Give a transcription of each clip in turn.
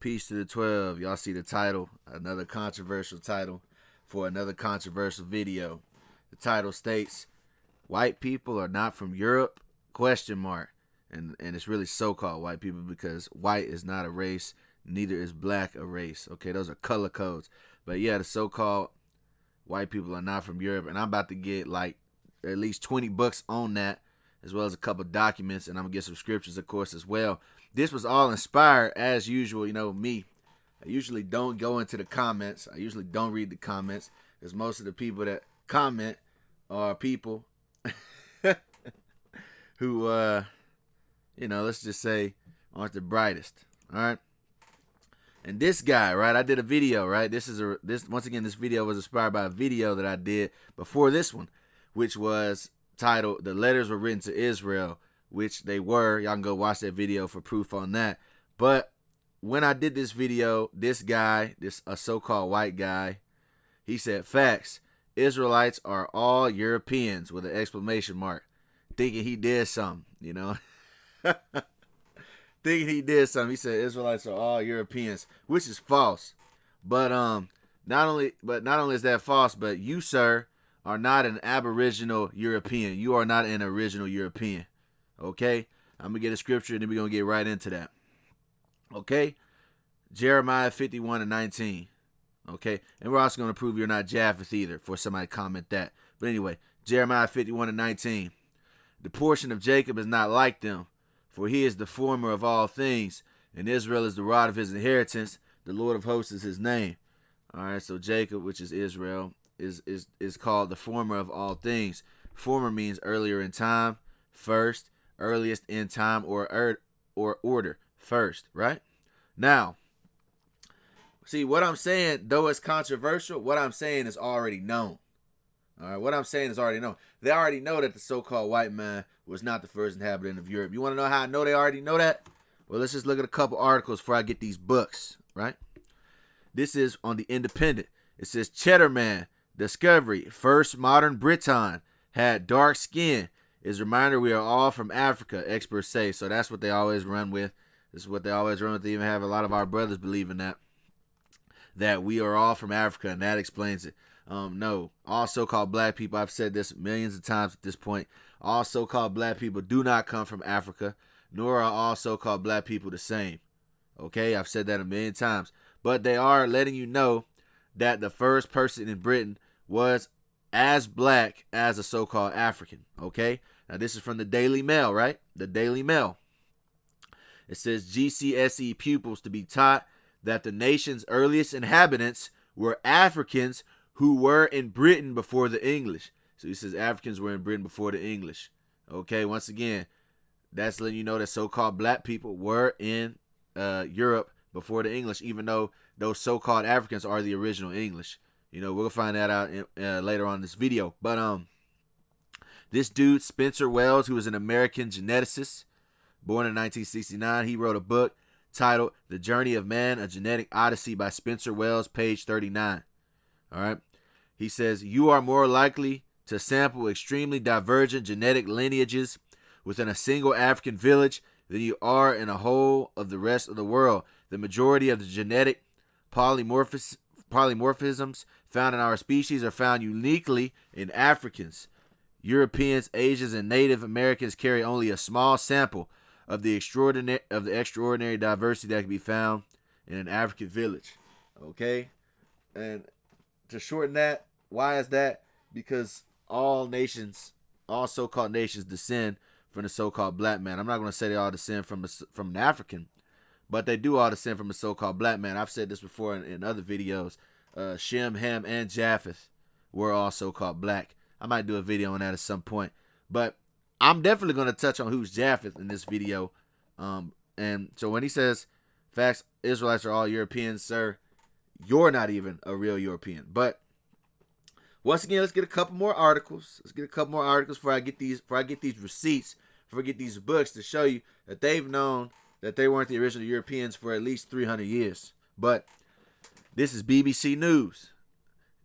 Peace to the 12. Y'all see the title, another controversial title for another controversial video. The title states, white people are not from Europe, question mark. And it's really so-called white people because white is not a race, neither is black a race. Okay, those are color codes. But yeah, the so-called white people are not from Europe. And I'm about to get like at least 20 books on that, as well as a couple documents, and I'm going to get some scriptures, of course, as well. This was all inspired, as usual. You know, me, I usually don't go into the comments. I usually don't read the comments, because most of the people that comment are people who, you know, let's just say, aren't the brightest, all right? And this guy, right, I did a video, right? Once again, this video was inspired by a video that I did before this one, which was titled, The Letters Were Written to Israel, which they were. Y'all can go watch that video for proof on that. But when I did this video, this guy, a so-called white guy, he said, facts, Israelites are all Europeans, with an exclamation mark, thinking he did something, you know. Thinking he did something. He said Israelites are all Europeans, which is false. But not only is that false, but you, sir, are not an aboriginal European. You are not an original European. Okay? I'm going to get a scripture and then we're going to get right into that. Okay? Jeremiah 51:19. Okay? And we're also going to prove you're not Japheth either, for somebody to comment that. But anyway, Jeremiah 51:19. The portion of Jacob is not like them, for he is the former of all things, and Israel is the rod of his inheritance. The Lord of hosts is his name. All right, so Jacob, which is Israel, is called the former of all things. Former means earlier in time, first, earliest in time, or order, first, right? Now, see, what I'm saying, though it's controversial, what I'm saying is already known. All right, what I'm saying is already known. They already know that the so-called white man was not the first inhabitant of Europe. You want to know how I know they already know that? Well, let's just look at a couple articles before I get these books, right? This is on the Independent. It says, Cheddar Man, discovery, first modern Briton, had dark skin. Is a reminder we are all from Africa, experts say. So that's what they always run with. This is what they always run with. They even have a lot of our brothers believe in that we are all from Africa, and that explains it. No, all so-called black people, I've said this millions of times at this point, all so-called black people do not come from Africa, nor are all so-called black people the same. Okay, I've said that a million times. But they are letting you know that the first person in Britain was as black as a so-called African. Okay, now this is from the Daily Mail, right? The Daily Mail. It says GCSE pupils to be taught that the nation's earliest inhabitants were Africans who were in Britain before the English. So he says Africans were in Britain before the English. Okay, once again, that's letting you know that so-called black people were in Europe before the English, even though those so-called Africans are the original English. You know, we'll find that out later on in this video. But this dude, Spencer Wells, who is an American geneticist, born in 1969, he wrote a book titled The Journey of Man, A Genetic Odyssey by Spencer Wells, page 39. All right. He says, you are more likely to sample extremely divergent genetic lineages within a single African village than you are in a whole of the rest of the world. The majority of the genetic polymorphisms found in our species are found uniquely in Africans. Europeans, Asians, and Native Americans carry only a small sample of the extraordinary diversity that can be found in an African village. Okay? And to shorten that, why is that? Because all nations, all so-called nations, descend from the so-called black man. I'm not going to say they all descend from an African, but they do all descend from a so-called black man. I've said this before in other videos. Shem, Ham, and Japheth were all so-called black. I might do a video on that at some point, but I'm definitely going to touch on who's Japheth in this video. And so when he says, facts, Israelites are all Europeans, sir, you're not even a real European. But once again, let's get a couple more articles. Let's get a couple more articles before I get these receipts, before I get these books to show you that they've known that they weren't the original Europeans for at least 300 years. But this is BBC News.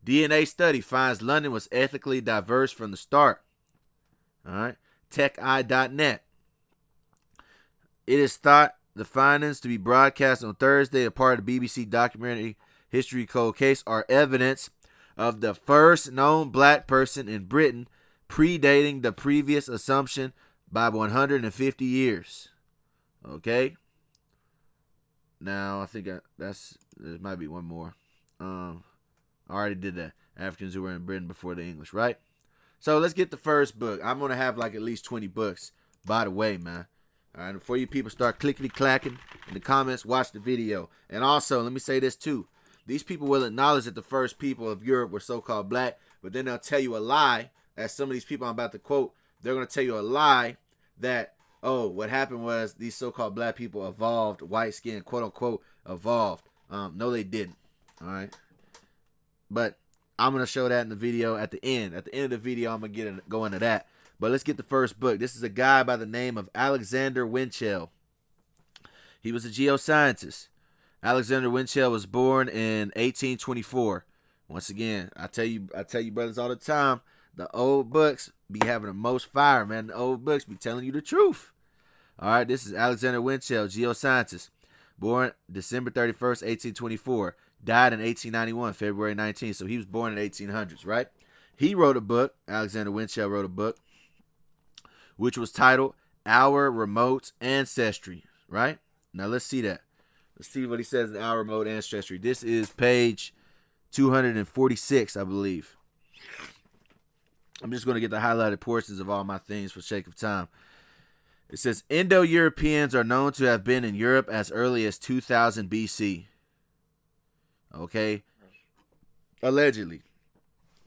DNA study finds London was ethically diverse from the start. All right. TechEye.net. It is thought the findings to be broadcast on Thursday, a part of the BBC documentary History Cold Case, are evidence of the first known black person in Britain, predating the previous assumption by 150 years. Okay? Now, I think there might be one more. I already did that. Africans who were in Britain before the English, right? So let's get the first book. I'm going to have like at least 20 books, by the way, man. All right, before you people start clickety-clacking in the comments, watch the video. And also, let me say this too. These people will acknowledge that the first people of Europe were so-called black, but then they'll tell you a lie, as some of these people I'm about to quote, they're going to tell you a lie that, oh, what happened was these so-called black people evolved, white skin, quote-unquote, evolved. No, they didn't. All right? But I'm going to show that in the video at the end. At the end of the video, I'm going to go into that. But let's get the first book. This is a guy by the name of Alexander Winchell. He was a geoscientist. Alexander Winchell was born in 1824. Once again, I tell you brothers all the time, the old books be having the most fire, man. The old books be telling you the truth. All right, this is Alexander Winchell, geoscientist. Born December 31st, 1824. Died in 1891, February 19th. So he was born in the 1800s, right? He wrote a book, Alexander Winchell wrote a book, which was titled Our Remote Ancestry, right? Now let's see that. Let's see what he says in Our Remote Ancestry. This is page 246, I believe. I'm just going to get the highlighted portions of all my things for sake of time. It says, Indo-Europeans are known to have been in Europe as early as 2000 BC. Okay? Allegedly.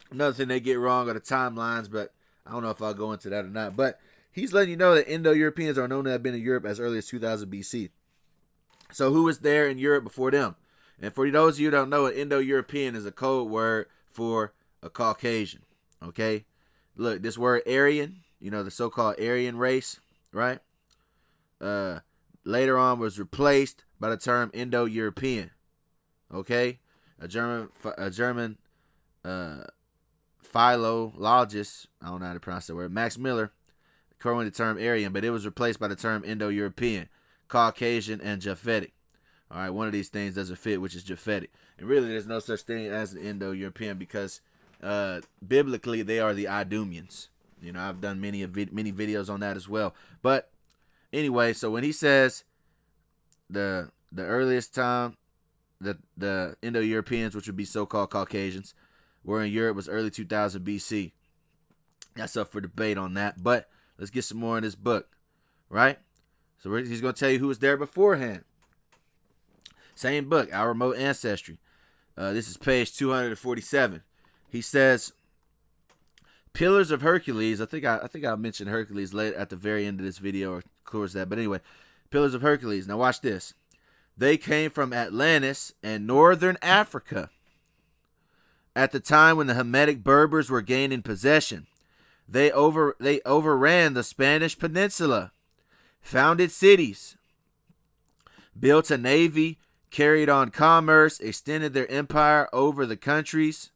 Another thing they get wrong are the timelines, but I don't know if I'll go into that or not. But he's letting you know that Indo-Europeans are known to have been in Europe as early as 2000 BC. So who was there in Europe before them? And for those of you who don't know, an Indo-European is a code word for a Caucasian. Okay? Look, this word Aryan, the so-called Aryan race, right? Later on was replaced by the term Indo-European. Okay? A German philologist, I don't know how to pronounce that word, Max Miller, coined the term Aryan, but it was replaced by the term Indo-European, Caucasian, and Japhetic. All right, one of these things doesn't fit, which is Japhetic. And really, there's no such thing as an Indo-European because biblically, they are the Idumeans. I've done many videos on that as well. But anyway, so when he says the earliest time that the Indo-Europeans, which would be so-called Caucasians, were in Europe was early 2000 BC. That's up for debate on that. But let's get some more in this book, right? So he's going to tell you who was there beforehand. Same book, Our Remote Ancestry. This is page 247. He says, Pillars of Hercules. I think I mentioned Hercules late at the very end of this video, or towards that. But anyway, Pillars of Hercules. Now watch this. They came from Atlantis and northern Africa. At the time when the Hamitic Berbers were gaining possession, they overran the Spanish peninsula, founded cities, built a navy, carried on commerce, extended their empire over the countries.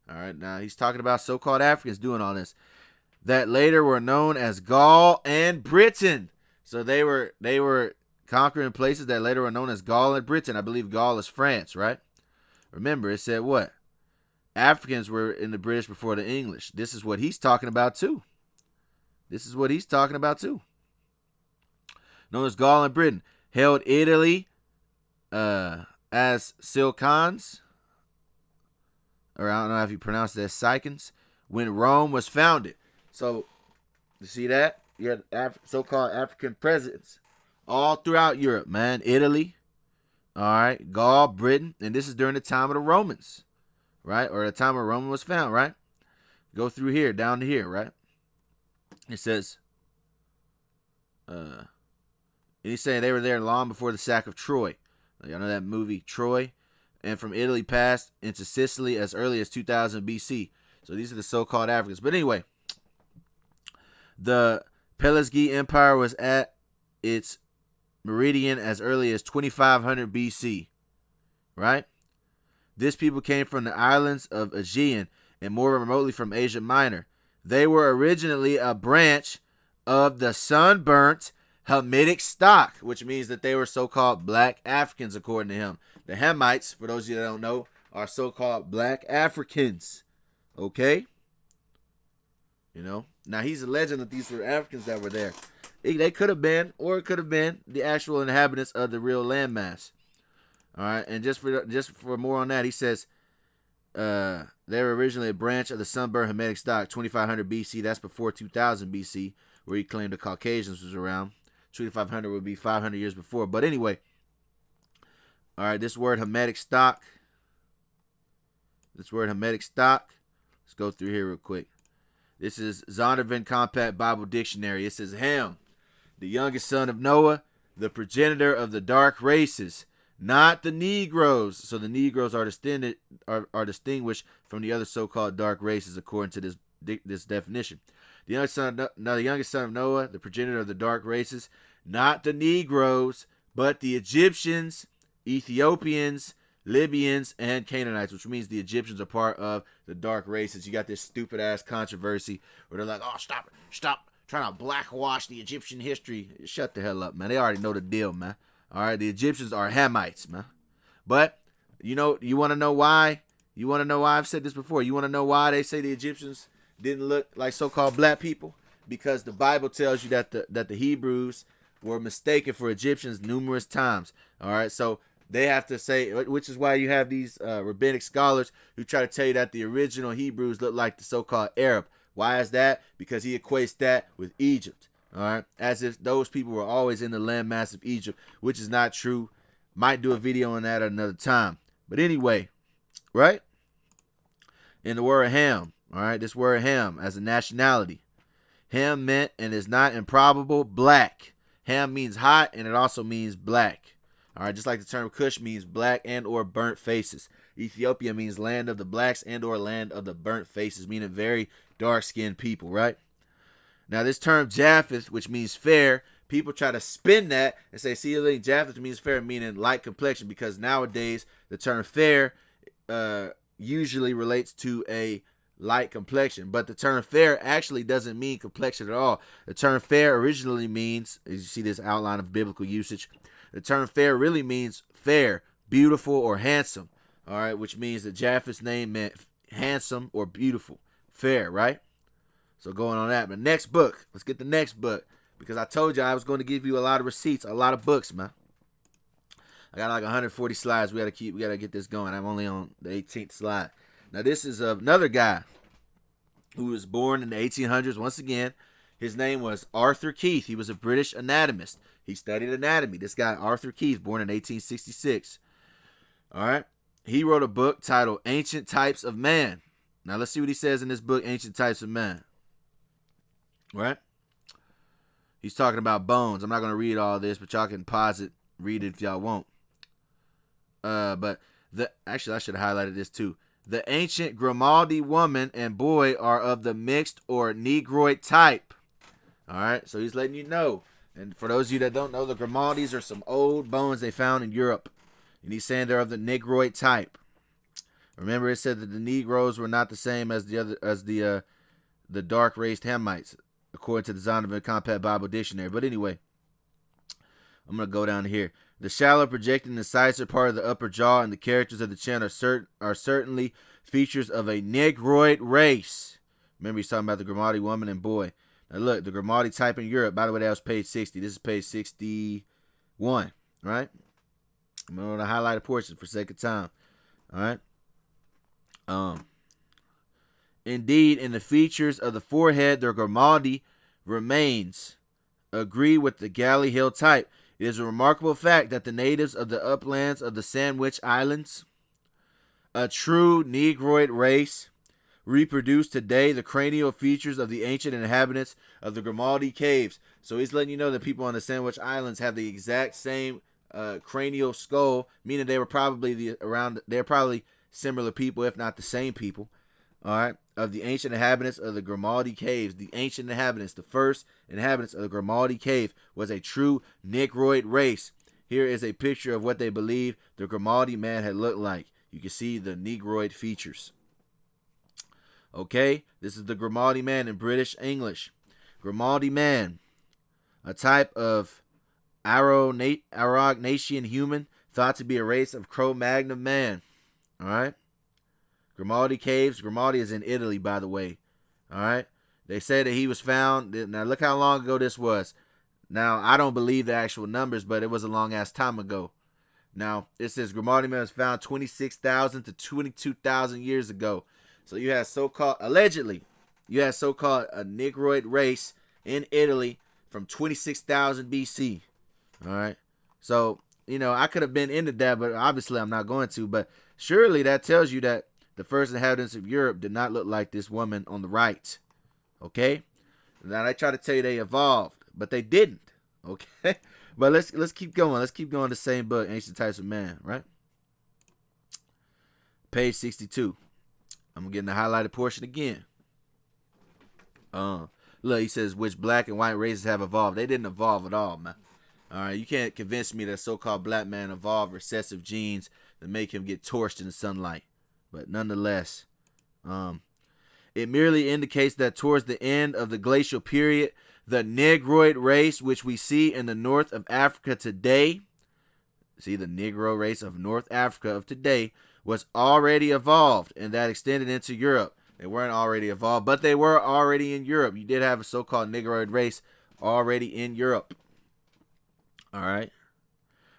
All right, now he's talking about so-called Africans doing all this, that later were known as Gaul and Britain. So they were conquering places that later were known as Gaul and Britain. I believe Gaul is France, right? Remember, it said what? Africans were in the British before the English. This is what he's talking about too. Known as Gaul and Britain. Held Italy as Silcans, or I don't know if you pronounce it as Sicans, when Rome was founded. So, you see that? You had so-called African presence all throughout Europe, man. Italy, all right, Gaul, Britain, and this is during the time of the Romans, right? Or the time where Rome was found, right? Go through here, down to here, right? It says, and he's saying they were there long before the sack of Troy. Y'all know that movie, Troy? And from Italy passed into Sicily as early as 2000 BC. So these are the so-called Africans. But anyway, the Pelasgi Empire was at its meridian as early as 2500 BC, right? This people came from the islands of Aegean and more remotely from Asia Minor. They were originally a branch of the sunburnt hamitic stock, which means that they were so-called black Africans, according to him. The Hamites, for those of you that don't know, are so-called black Africans. Okay? You know? Now, he's alleging that these were Africans that were there. They could have been, or it could have been, the actual inhabitants of the real landmass. All right? And just for more on that, he says, they were originally a branch of the sunburned Hamitic stock, 2500 BC. That's before 2000 BC, where he claimed the Caucasians was around. 2500 would be 500 years before. But anyway, all right, this word Hamitic stock. Let's go through here real quick. This is Zondervan Compact Bible Dictionary. It says, Ham, the youngest son of Noah, the progenitor of the dark races, not the Negroes. So the Negroes are distinguished from the other so-called dark races according to this definition. The youngest son of Noah, the progenitor of the dark races, not the Negroes, but the Egyptians, Ethiopians, Libyans, and Canaanites, which means the Egyptians are part of the dark races. You got this stupid ass controversy where they're like, oh, stop trying to blackwash the Egyptian history. Shut the hell up, man. They already know the deal, man. All right, the Egyptians are Hamites, man. But, you want to know why? You want to know why? I've said this before. You want to know why they say the Egyptians didn't look like so-called black people? Because the Bible tells you that the Hebrews were mistaken for Egyptians numerous times. All right, so they have to say, which is why you have these rabbinic scholars who try to tell you that the original Hebrews look like the so-called Arab. Why is that? Because he equates that with Egypt. All right, as if those people were always in the landmass of Egypt, which is not true. Might do a video on that at another time. But anyway, right? In the word Ham, all right, this word Ham as a nationality. Ham meant and is not improbable black. Ham means hot and it also means black. All right, just like the term Cush means black and or burnt faces. Ethiopia means land of the blacks and or land of the burnt faces, meaning very dark-skinned people, right? Now, this term Japheth, which means fair, people try to spin that and say, see, Japheth means fair, meaning light complexion, because nowadays the term fair usually relates to a light complexion. But the term fair actually doesn't mean complexion at all. The term fair originally means, as you see this outline of biblical usage, the term fair really means fair, beautiful, or handsome. All right, which means that Japheth's name meant handsome or beautiful. Fair, right? So going on that. But next book. Let's get the next book. Because I told you I was going to give you a lot of receipts, a lot of books, man. I got like 140 slides. We gotta get this going. I'm only on the 18th slide. Now this is another guy who was born in the 1800s. Once again, his name was Arthur Keith. He was a British anatomist. He studied anatomy. This guy, Arthur Keith, born in 1866. All right. He wrote a book titled Ancient Types of Man. Now let's see what he says in this book, Ancient Types of Man. Right? He's talking about bones. I'm not going to read all this, but y'all can pause it, read it if y'all want. Actually, I should have highlighted this too. The ancient Grimaldi woman and boy are of the mixed or Negroid type. All right, so he's letting you know. And for those of you that don't know, the Grimaldis are some old bones they found in Europe. And he's saying they're of the Negroid type. Remember, it said that the Negroes were not the same as the dark-raced Hamites, according to the Zondervan Compact Bible Dictionary. But anyway, I'm going to go down here. The shallow projecting incisor part of the upper jaw and the characters of the chin are certainly features of a Negroid race. Remember, he's talking about the Grimaldi woman and boy. Now look, the Grimaldi type in Europe, by the way, that was page 60. This is page 61, right? I'm going to highlight a portion for sake of time, all right? Indeed, in the features of the forehead, the Grimaldi remains agree with the Galley Hill type. It is a remarkable fact that the natives of the uplands of the Sandwich Islands, a true Negroid race, reproduce today the cranial features of the ancient inhabitants of the Grimaldi caves. So he's letting you know that people on the Sandwich Islands have the exact same cranial skull, meaning they were probably they're probably similar people, if not the same people. All right, of the ancient inhabitants of the Grimaldi caves. The ancient inhabitants, the first inhabitants of the Grimaldi cave, was a true Negroid race. Here is a picture of what they believe the Grimaldi man had looked like. You can see the Negroid features. Okay, this is the Grimaldi man in British English. Grimaldi man, a type of Aurignacian human thought to be a race of Cro-Magnon man. All right. Grimaldi Caves. Grimaldi is in Italy, by the way. All right. They say that he was found. Now, look how long ago this was. Now, I don't believe the actual numbers, but it was a long-ass time ago. Now, it says Grimaldi man was found 26,000 to 22,000 years ago. So you had so-called, allegedly, you had so-called a Negroid race in Italy from 26,000 BC. All right. So, I could have been into that, but obviously I'm not going to. But surely that tells you that the first inhabitants of Europe did not look like this woman on the right. Okay? Now, they try to tell you they evolved, but they didn't. Okay? But let's keep going. Let's keep going the same book, Ancient Types of Man, right? Page 62. I'm getting the highlighted portion again. Look, he says, which black and white races have evolved. They didn't evolve at all, man. All right, you can't convince me that so-called black man evolved recessive genes that make him get torched in the sunlight. But nonetheless, it merely indicates that towards the end of the glacial period, the Negroid race, which we see in the north of Africa today, see the Negro race of North Africa of today, was already evolved, and that extended into Europe. They weren't already evolved, but they were already in Europe. You did have a so-called Negroid race already in Europe. All right.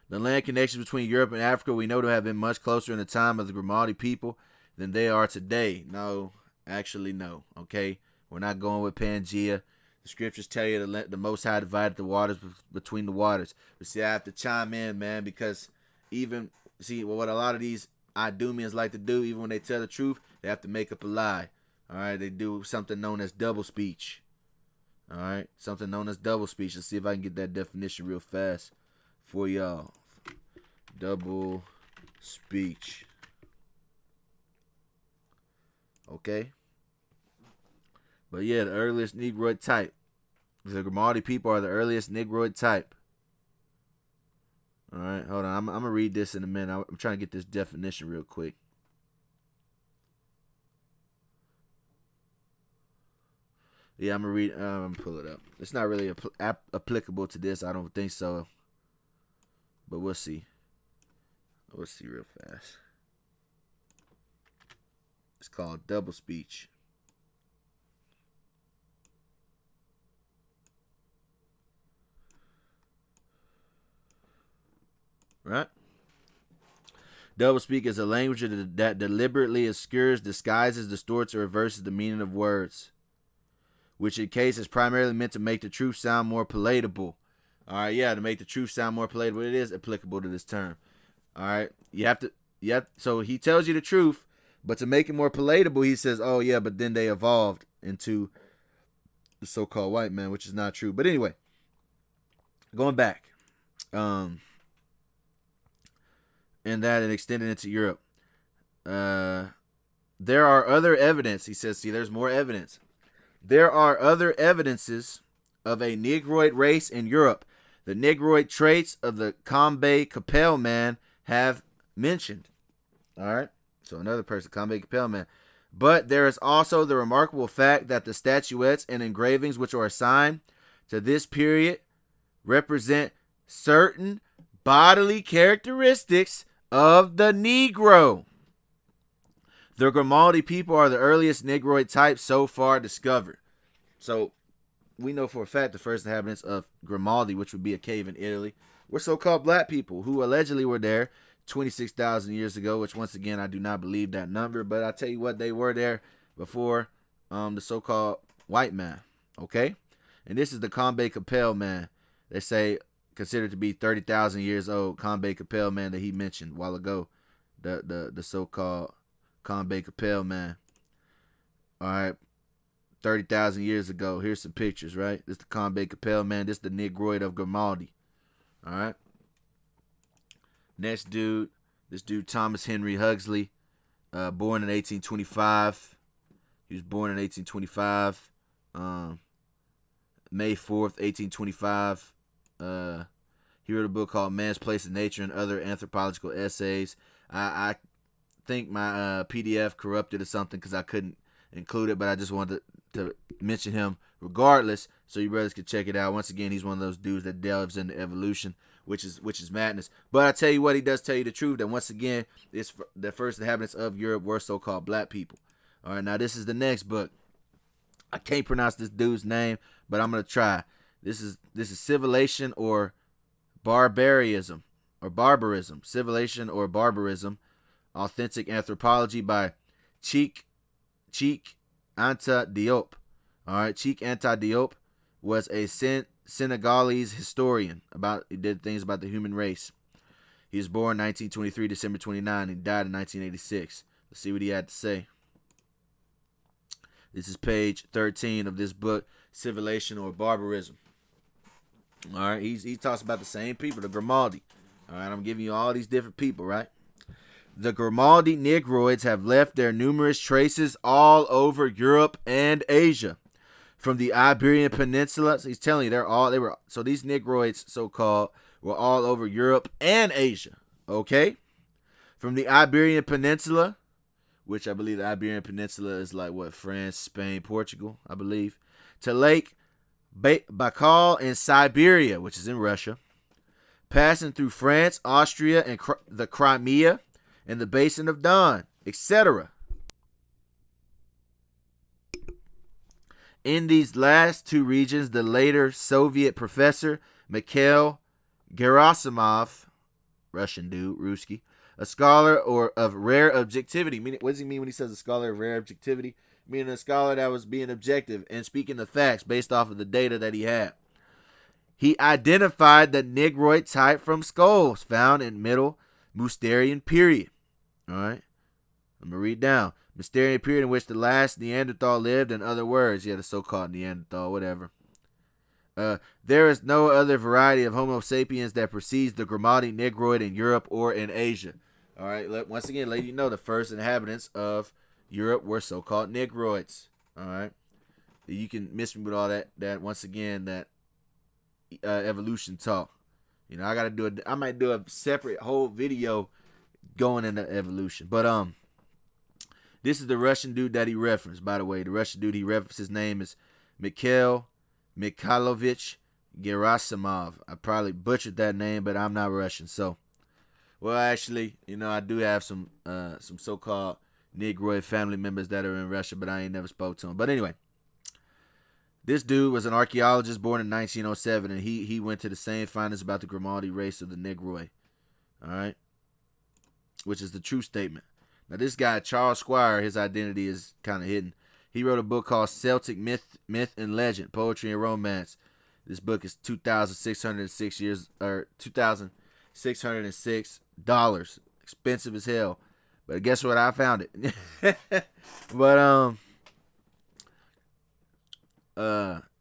The land connections between Europe and Africa we know to have been much closer in the time of the Grimaldi people than they are today. No, actually no. Okay, we're not going with Pangea. The scriptures tell you the Most High divided the waters between the waters. But see, I have to chime in, man, because what a lot of these Idumeans like to do, even when they tell the truth, they have to make up a lie. All right, they do something known as double speech. All right, something known as double speech. Let's see if I can get that definition real fast for y'all. Double speech. Okay. But yeah, the earliest Negroid type. The Grimaldi people are the earliest Negroid type. All right, hold on. I'm going to read this in a minute. I'm trying to get this definition real quick. Yeah, I'm going to read. I'm going to pull it up. It's not really applicable to this. I don't think so. But we'll see. We'll see real fast. It's called double speech. Right? Double speak is a language that deliberately obscures, disguises, distorts, or reverses the meaning of words, which in case is primarily meant to make the truth sound more palatable. All right, yeah, to make the truth sound more palatable, it is applicable to this term. All right, so he tells you the truth, but to make it more palatable, he says, oh yeah, but then they evolved into the so-called white man, which is not true. But anyway, going back, and that it extended into Europe. There are other evidence, he says, see, there's more evidence. There are other evidences of a Negroid race in Europe. The Negroid traits of the Combe Capelle man have mentioned. All right, so another person, Combe Capelle man. But there is also the remarkable fact that the statuettes and engravings which are assigned to this period represent certain bodily characteristics of the Negro. The Grimaldi people are the earliest Negroid type so far discovered. So we know for a fact the first inhabitants of Grimaldi, which would be a cave in Italy, were so-called black people who allegedly were there 26,000 years ago, which once again I do not believe that number, but I tell you what, they were there before the so-called white man. Okay, and this is the Combe Capelle man. They say considered to be 30,000 years old. Combe Capelle man that he mentioned a while ago, the so-called Combe Capelle man. All right, 30,000 years ago. Here's some pictures, right? This is the Combe Capelle man. This is the Negroid of Grimaldi. All right. Next dude, this dude Thomas Henry Huxley, born in 1825. He was born in 1825, May 4th, 1825. He wrote a book called Man's Place in Nature and Other Anthropological Essays. I think my PDF corrupted or something because I couldn't include it, but I just wanted to mention him regardless So you brothers can check it out. Once again, he's one of those dudes that delves into evolution, which is madness. But I tell you what, he does tell you the truth that once again, it's the first inhabitants of Europe were so-called black people. All right, now this is the next book. I can't pronounce this dude's name, but I'm gonna try. This is Civilization or Barbarism Civilization or Barbarism, Authentic Anthropology by Cheikh Anta Diop. All right, Cheikh Anta Diop was a Senegalese historian. He did things about the human race. He was born 1923, December 29. He died in 1986. Let's see what he had to say. This is page 13 of this book, Civilization or Barbarism. All right, he talks about the same people, the Grimaldi. All right, I'm giving you all these different people, right? The Grimaldi Negroids have left their numerous traces all over Europe and Asia. From the Iberian Peninsula, so he's telling you so these Negroids, so-called, were all over Europe and Asia, okay? From the Iberian Peninsula, which I believe the Iberian Peninsula is like, what, France, Spain, Portugal, I believe, to Lake Baikal in Siberia, which is in Russia, passing through France, Austria, and the Crimea, and the Basin of Don, etc. In these last two regions, the later Soviet professor Mikhail Gerasimov, Russian dude, Ruski, a scholar of rare objectivity. What does he mean when he says a scholar of rare objectivity? Meaning a scholar that was being objective and speaking the facts based off of the data that he had. He identified the Negroid type from skulls found in Middle Mousterian period. All right, I'm going to read down. Mousterian period in which the last Neanderthal lived, in other words, the so-called Neanderthal, whatever. There is no other variety of Homo sapiens that precedes the Grimaldi Negroid in Europe or in Asia. All right, once again, let you know the first inhabitants of Europe were so-called Negroids. All right, you can miss me with all that once again, that evolution talk. You know, I might do a separate whole video going into evolution. But this is the Russian dude that he referenced, by the way. The Russian dude he referenced, his name is Mikhail Mikhailovich Gerasimov. I probably butchered that name, but I'm not Russian. So, well, actually, you know, I do have some so-called Negroid family members that are in Russia, but I ain't never spoke to them. But anyway, this dude was an archaeologist born in 1907, and he went to the same findings about the Grimaldi race of the Negroid. All right, which is the true statement. Now, this guy, Charles Squire, his identity is kind of hidden. He wrote a book called Celtic Myth and Legend, Poetry and Romance. This book is $2,606. Expensive as hell. But guess what? I found it. But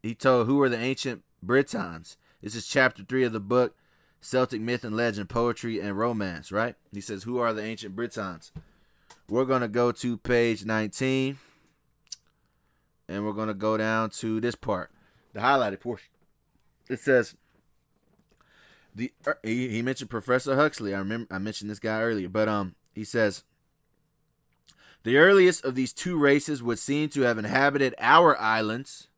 he told who are the ancient Britons. This is chapter 3 of the book, Celtic Myth and Legend, Poetry and Romance, right? He says, who are the ancient Britons? We're going to go to page 19. And we're going to go down to this part, the highlighted portion. It says, he mentioned Professor Huxley. I mentioned this guy earlier. But he says, the earliest of these two races would seem to have inhabited our islands.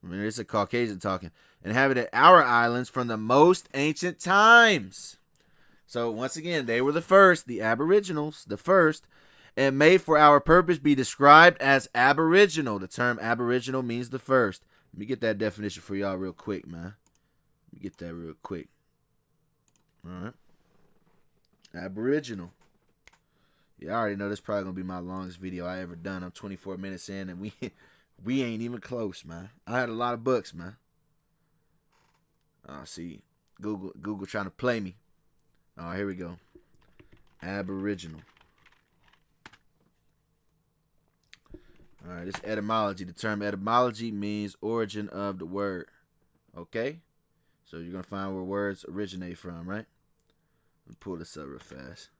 I mean, it's a Caucasian talking. Inhabited our islands from the most ancient times. So once again, they were the first, the aboriginals, the first, and may for our purpose be described as aboriginal. The term aboriginal means the first. Let me get that definition for y'all real quick, man. Let me get that real quick. All right. Aboriginal. Yeah, I already know this is probably going to be my longest video I ever done. I'm 24 minutes in, and we ain't even close, man. I had a lot of books, man. See, Google trying to play me. Oh, here we go. Aboriginal. All right, this etymology. The term etymology means origin of the word. Okay? So you're going to find where words originate from, right? Let me pull this up real fast.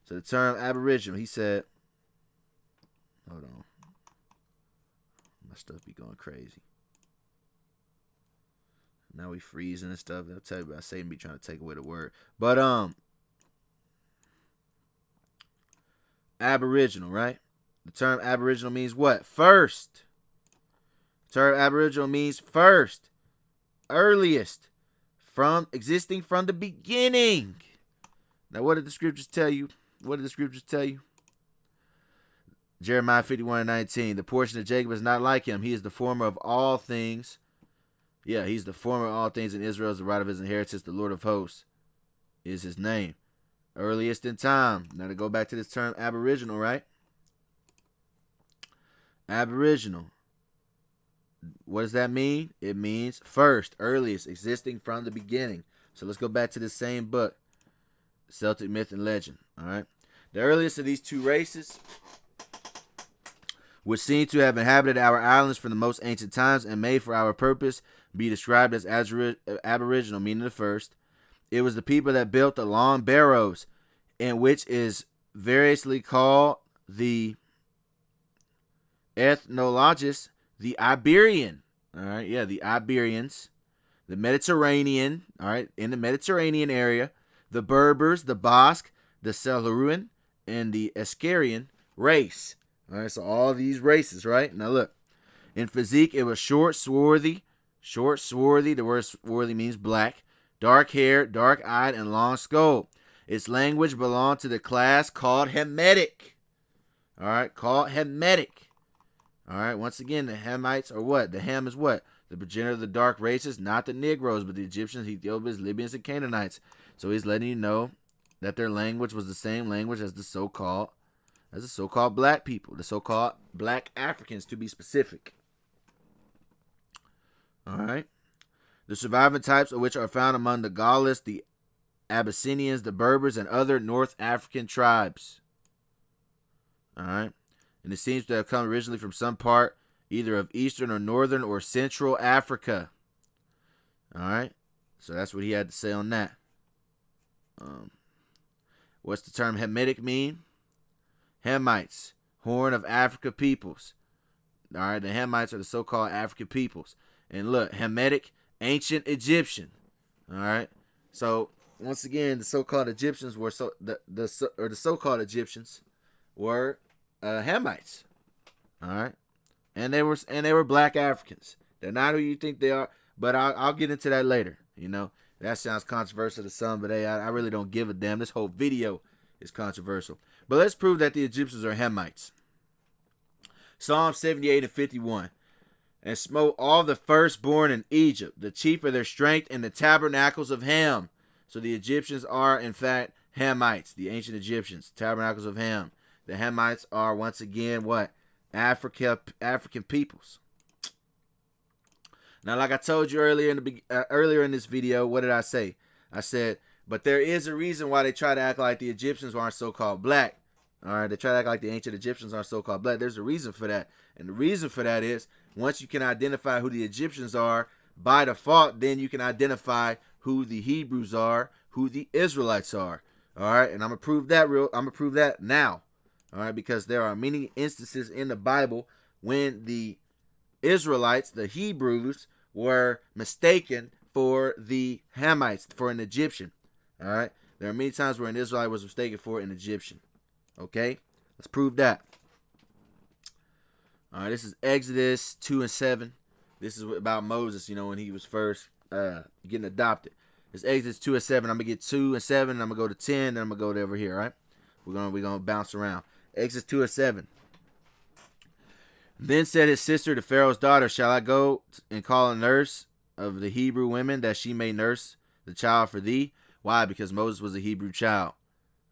So the term aboriginal, he said, hold on. My stuff be going crazy. Now we freezing and stuff. I'll tell you about Satan be trying to take away the word. But aboriginal, right? The term aboriginal means what? First. Term aboriginal means first, earliest, from existing from the beginning. Now, what did the scriptures tell you? What did the scriptures tell you? Jeremiah 51:19. The portion of Jacob is not like him. He is the former of all things. Yeah, he's the former of all things, and Israel is the right of his inheritance. The Lord of hosts is his name. Earliest in time. Now to go back to this term aboriginal, right? Aboriginal. What does that mean? It means first, earliest, existing from the beginning. So let's go back to the same book, Celtic Myth and Legend. All right. The earliest of these two races would seem to have inhabited our islands from the most ancient times and may for our purpose be described as aboriginal, meaning the first. It was the people that built the long barrows, in which is variously called the ethnologists, the Iberian. All right, yeah, the Iberians, the Mediterranean, all right, in the Mediterranean area, the Berbers, the Basque, the Silurian, and the Ascarian race. All right, so all these races, right? Now look, in physique, it was short, swarthy. The word swarthy means black, dark hair, dark-eyed, and long skull. Its language belonged to the class called hamitic. All right, called hamitic. All right, once again, the Hamites are what? The Ham is what? The progenitor of the dark races, not the Negroes, but the Egyptians, Ethiopians, Libyans, and Canaanites. So he's letting you know that their language was the same language as the so-called black people, the so-called black Africans, to be specific. All right. The surviving types of which are found among the Gaulists, the Abyssinians, the Berbers, and other North African tribes. All right. And it seems to have come originally from some part either of Eastern or Northern or Central Africa. All right. So that's what he had to say on that. What's the term Hamitic mean? Hamites, Horn of Africa peoples. All right. The Hamites are the so-called African peoples. And look, Hamitic, ancient Egyptian. All right. So once again, the so-called Egyptians were the so-called Egyptians were Hamites. All right. And they were black Africans. They're not who you think they are, but I'll get into that later. You know, that sounds controversial to some, but hey, I really don't give a damn. This whole video is controversial. But let's prove that the Egyptians are Hamites. Psalm 78:51. And smote all the firstborn in Egypt, the chief of their strength, in the tabernacles of Ham. So the Egyptians are, in fact, Hamites, the ancient Egyptians, tabernacles of Ham. The Hamites are, once again, what? African peoples. Now, like I told you earlier in this video, what did I say? I said, but there is a reason why they try to act like the Egyptians aren't so-called black. All right, they try to act like the ancient Egyptians aren't so-called black. There's a reason for that. And the reason for that is, once you can identify who the Egyptians are, by default, then you can identify who the Hebrews are, who the Israelites are. All right, and I'm gonna prove that now. All right, because there are many instances in the Bible when the Israelites, the Hebrews, were mistaken for the Hamites, for an Egyptian. All right, there are many times where an Israelite was mistaken for an Egyptian. Okay, let's prove that. All right, this is Exodus 2:7. This is about Moses, you know, when he was first getting adopted. It's Exodus 2:7. I'm gonna get 2 and 7, and I'm gonna go to 10, then I'm gonna go to over here. All right, we're gonna bounce around. Exodus 2:7. Then said his sister to Pharaoh's daughter, shall I go and call a nurse of the Hebrew women that she may nurse the child for thee? Why? Because Moses was a Hebrew child.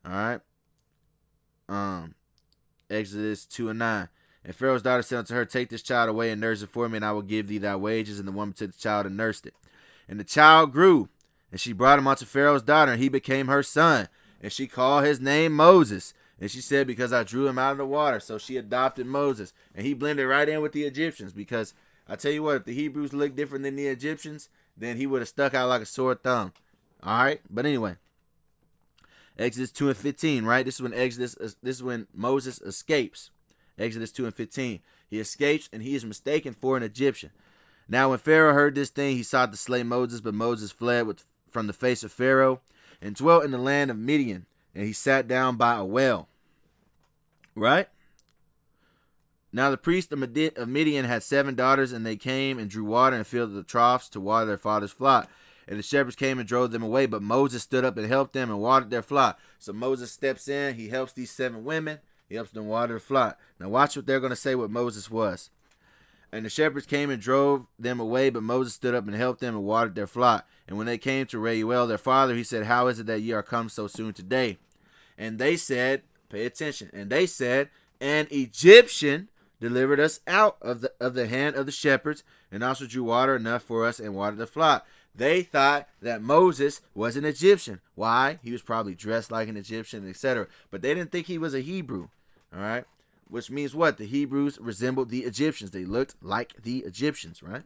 All right. Exodus 2:9. And Pharaoh's daughter said unto her, take this child away and nurse it for me, and I will give thee thy wages. And the woman took the child and nursed it. And the child grew, and she brought him unto Pharaoh's daughter, and he became her son. And she called his name Moses. And she said, because I drew him out of the water. So she adopted Moses. And he blended right in with the Egyptians. Because I tell you what, if the Hebrews looked different than the Egyptians, then he would have stuck out like a sore thumb. All right? But anyway. Exodus 2:15, right? This is when Moses escapes. Exodus 2:15. He escapes and he is mistaken for an Egyptian. Now when Pharaoh heard this thing, he sought to slay Moses, but Moses fled from the face of Pharaoh and dwelt in the land of Midian, and he sat down by a well. Right? Now the priest of Midian had 7 daughters, and they came and drew water and filled the troughs to water their father's flock. And the shepherds came and drove them away, but Moses stood up and helped them and watered their flock. So Moses steps in, he helps these 7 women, he helps them water the flock. Now watch what they're going to say what Moses was. And the shepherds came and drove them away, but Moses stood up and helped them and watered their flock. And when they came to Reuel, their father, he said, how is it that ye are come so soon today? And they said, pay attention, and they said, an Egyptian delivered us out of the hand of the shepherds, and also drew water enough for us and watered the flock. They thought that Moses was an Egyptian. Why? He was probably dressed like an Egyptian, etc. But they didn't think he was a Hebrew. All right? Which means what? The Hebrews resembled the Egyptians. They looked like the Egyptians, right?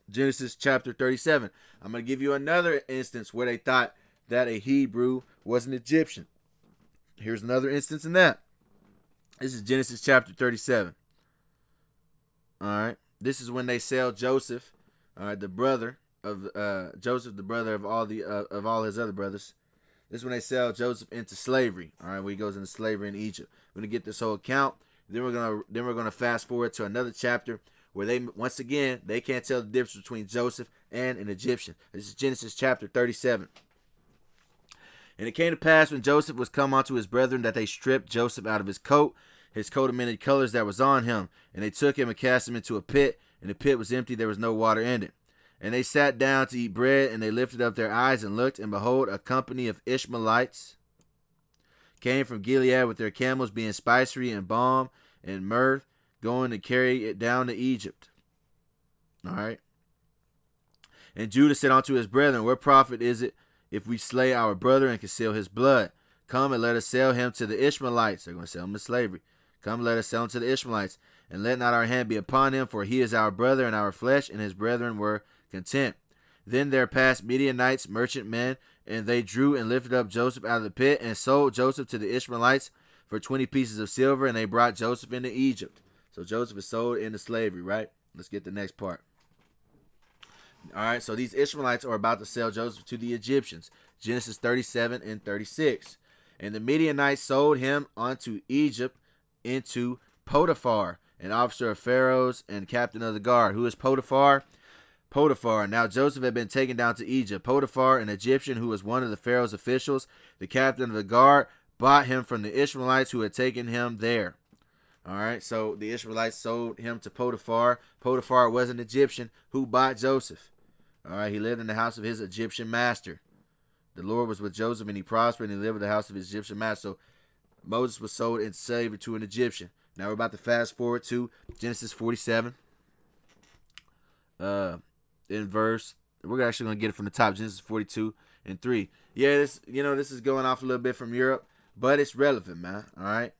Genesis chapter 37. I'm going to give you another instance where they thought that a Hebrew was an Egyptian. Here's another instance in that. This is Genesis chapter 37. All right. This is when they sell Joseph, the brother of Joseph, the brother of all his other brothers. This is when they sell Joseph into slavery. All right, when he goes into slavery in Egypt. We're gonna get this whole account. Then we're gonna fast forward to another chapter where they once again they can't tell the difference between Joseph and an Egyptian. This is Genesis chapter 37. And it came to pass when Joseph was come unto his brethren that they stripped Joseph out of his coat of many colors that was on him, and they took him and cast him into a pit, and the pit was empty, there was no water in it. And they sat down to eat bread, and they lifted up their eyes and looked, and behold, a company of Ishmaelites came from Gilead with their camels, being spicery and balm and myrrh, going to carry it down to Egypt. All right. And Judah said unto his brethren, what profit is it if we slay our brother and conceal his blood? Come and let us sell him to the Ishmaelites. They're going to sell him to slavery. Come, let us sell him to the Ishmaelites, and let not our hand be upon him, for he is our brother and our flesh, and his brethren were content. Then there passed Midianites, merchantmen, and they drew and lifted up Joseph out of the pit, and sold Joseph to the Ishmaelites for 20 pieces of silver, and they brought Joseph into Egypt. So Joseph is sold into slavery, right? Let's get the next part. All right, so these Ishmaelites are about to sell Joseph to the Egyptians. Genesis 37 and 36. And the Midianites sold him unto Egypt into Potiphar, an officer of Pharaoh's and captain of the guard. Who is Potiphar? Potiphar. Now Joseph had been taken down to Egypt. Potiphar, an Egyptian who was one of the Pharaoh's officials, the captain of the guard, bought him from the Ishmaelites who had taken him there. All right, so the Ishmaelites sold him to Potiphar. Potiphar was an Egyptian who bought Joseph. All right, he lived in the house of his Egyptian master. The Lord was with Joseph, and he prospered, and he lived in the house of his Egyptian master. So Moses was sold in slavery to an Egyptian. Now we're about to fast forward to Genesis 47. In verse, we're actually going to get it from the top. Genesis 42 and 3. Yeah, this is going off a little bit from Europe, but it's relevant, man. All right.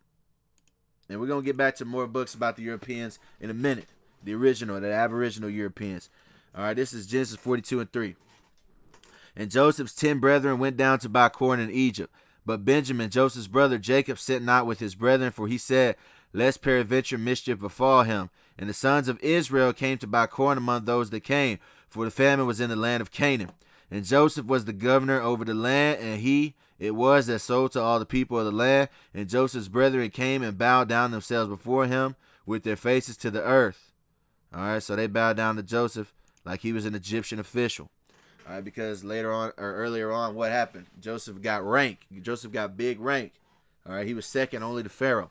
And we're going to get back to more books about the Europeans in a minute. The Aboriginal Europeans. All right, this is Genesis 42 and 3. And Joseph's 10 brethren went down to buy corn in Egypt. But Benjamin, Joseph's brother Jacob, sent not with his brethren, for he said, lest peradventure mischief befall him. And the sons of Israel came to buy corn among those that came, for the famine was in the land of Canaan. And Joseph was the governor over the land, and it was that sold to all the people of the land. And Joseph's brethren came and bowed down themselves before him with their faces to the earth. All right, so they bowed down to Joseph like he was an Egyptian official. All right, because earlier on, what happened? Joseph got rank. Joseph got big rank. All right, he was second only to Pharaoh.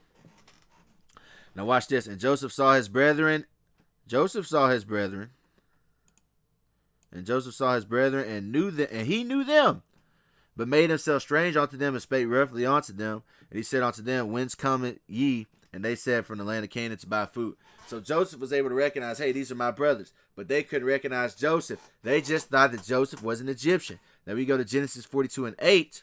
Now watch this. And Joseph saw his brethren. And Joseph saw his brethren and knew them, and he knew them, but made himself strange unto them and spake roughly unto them. And he said unto them, whence cometh ye? And they said, from the land of Canaan to buy food. So Joseph was able to recognize, hey, these are my brothers. But they couldn't recognize Joseph. They just thought that Joseph was an Egyptian. Now we go to Genesis 42 and 8.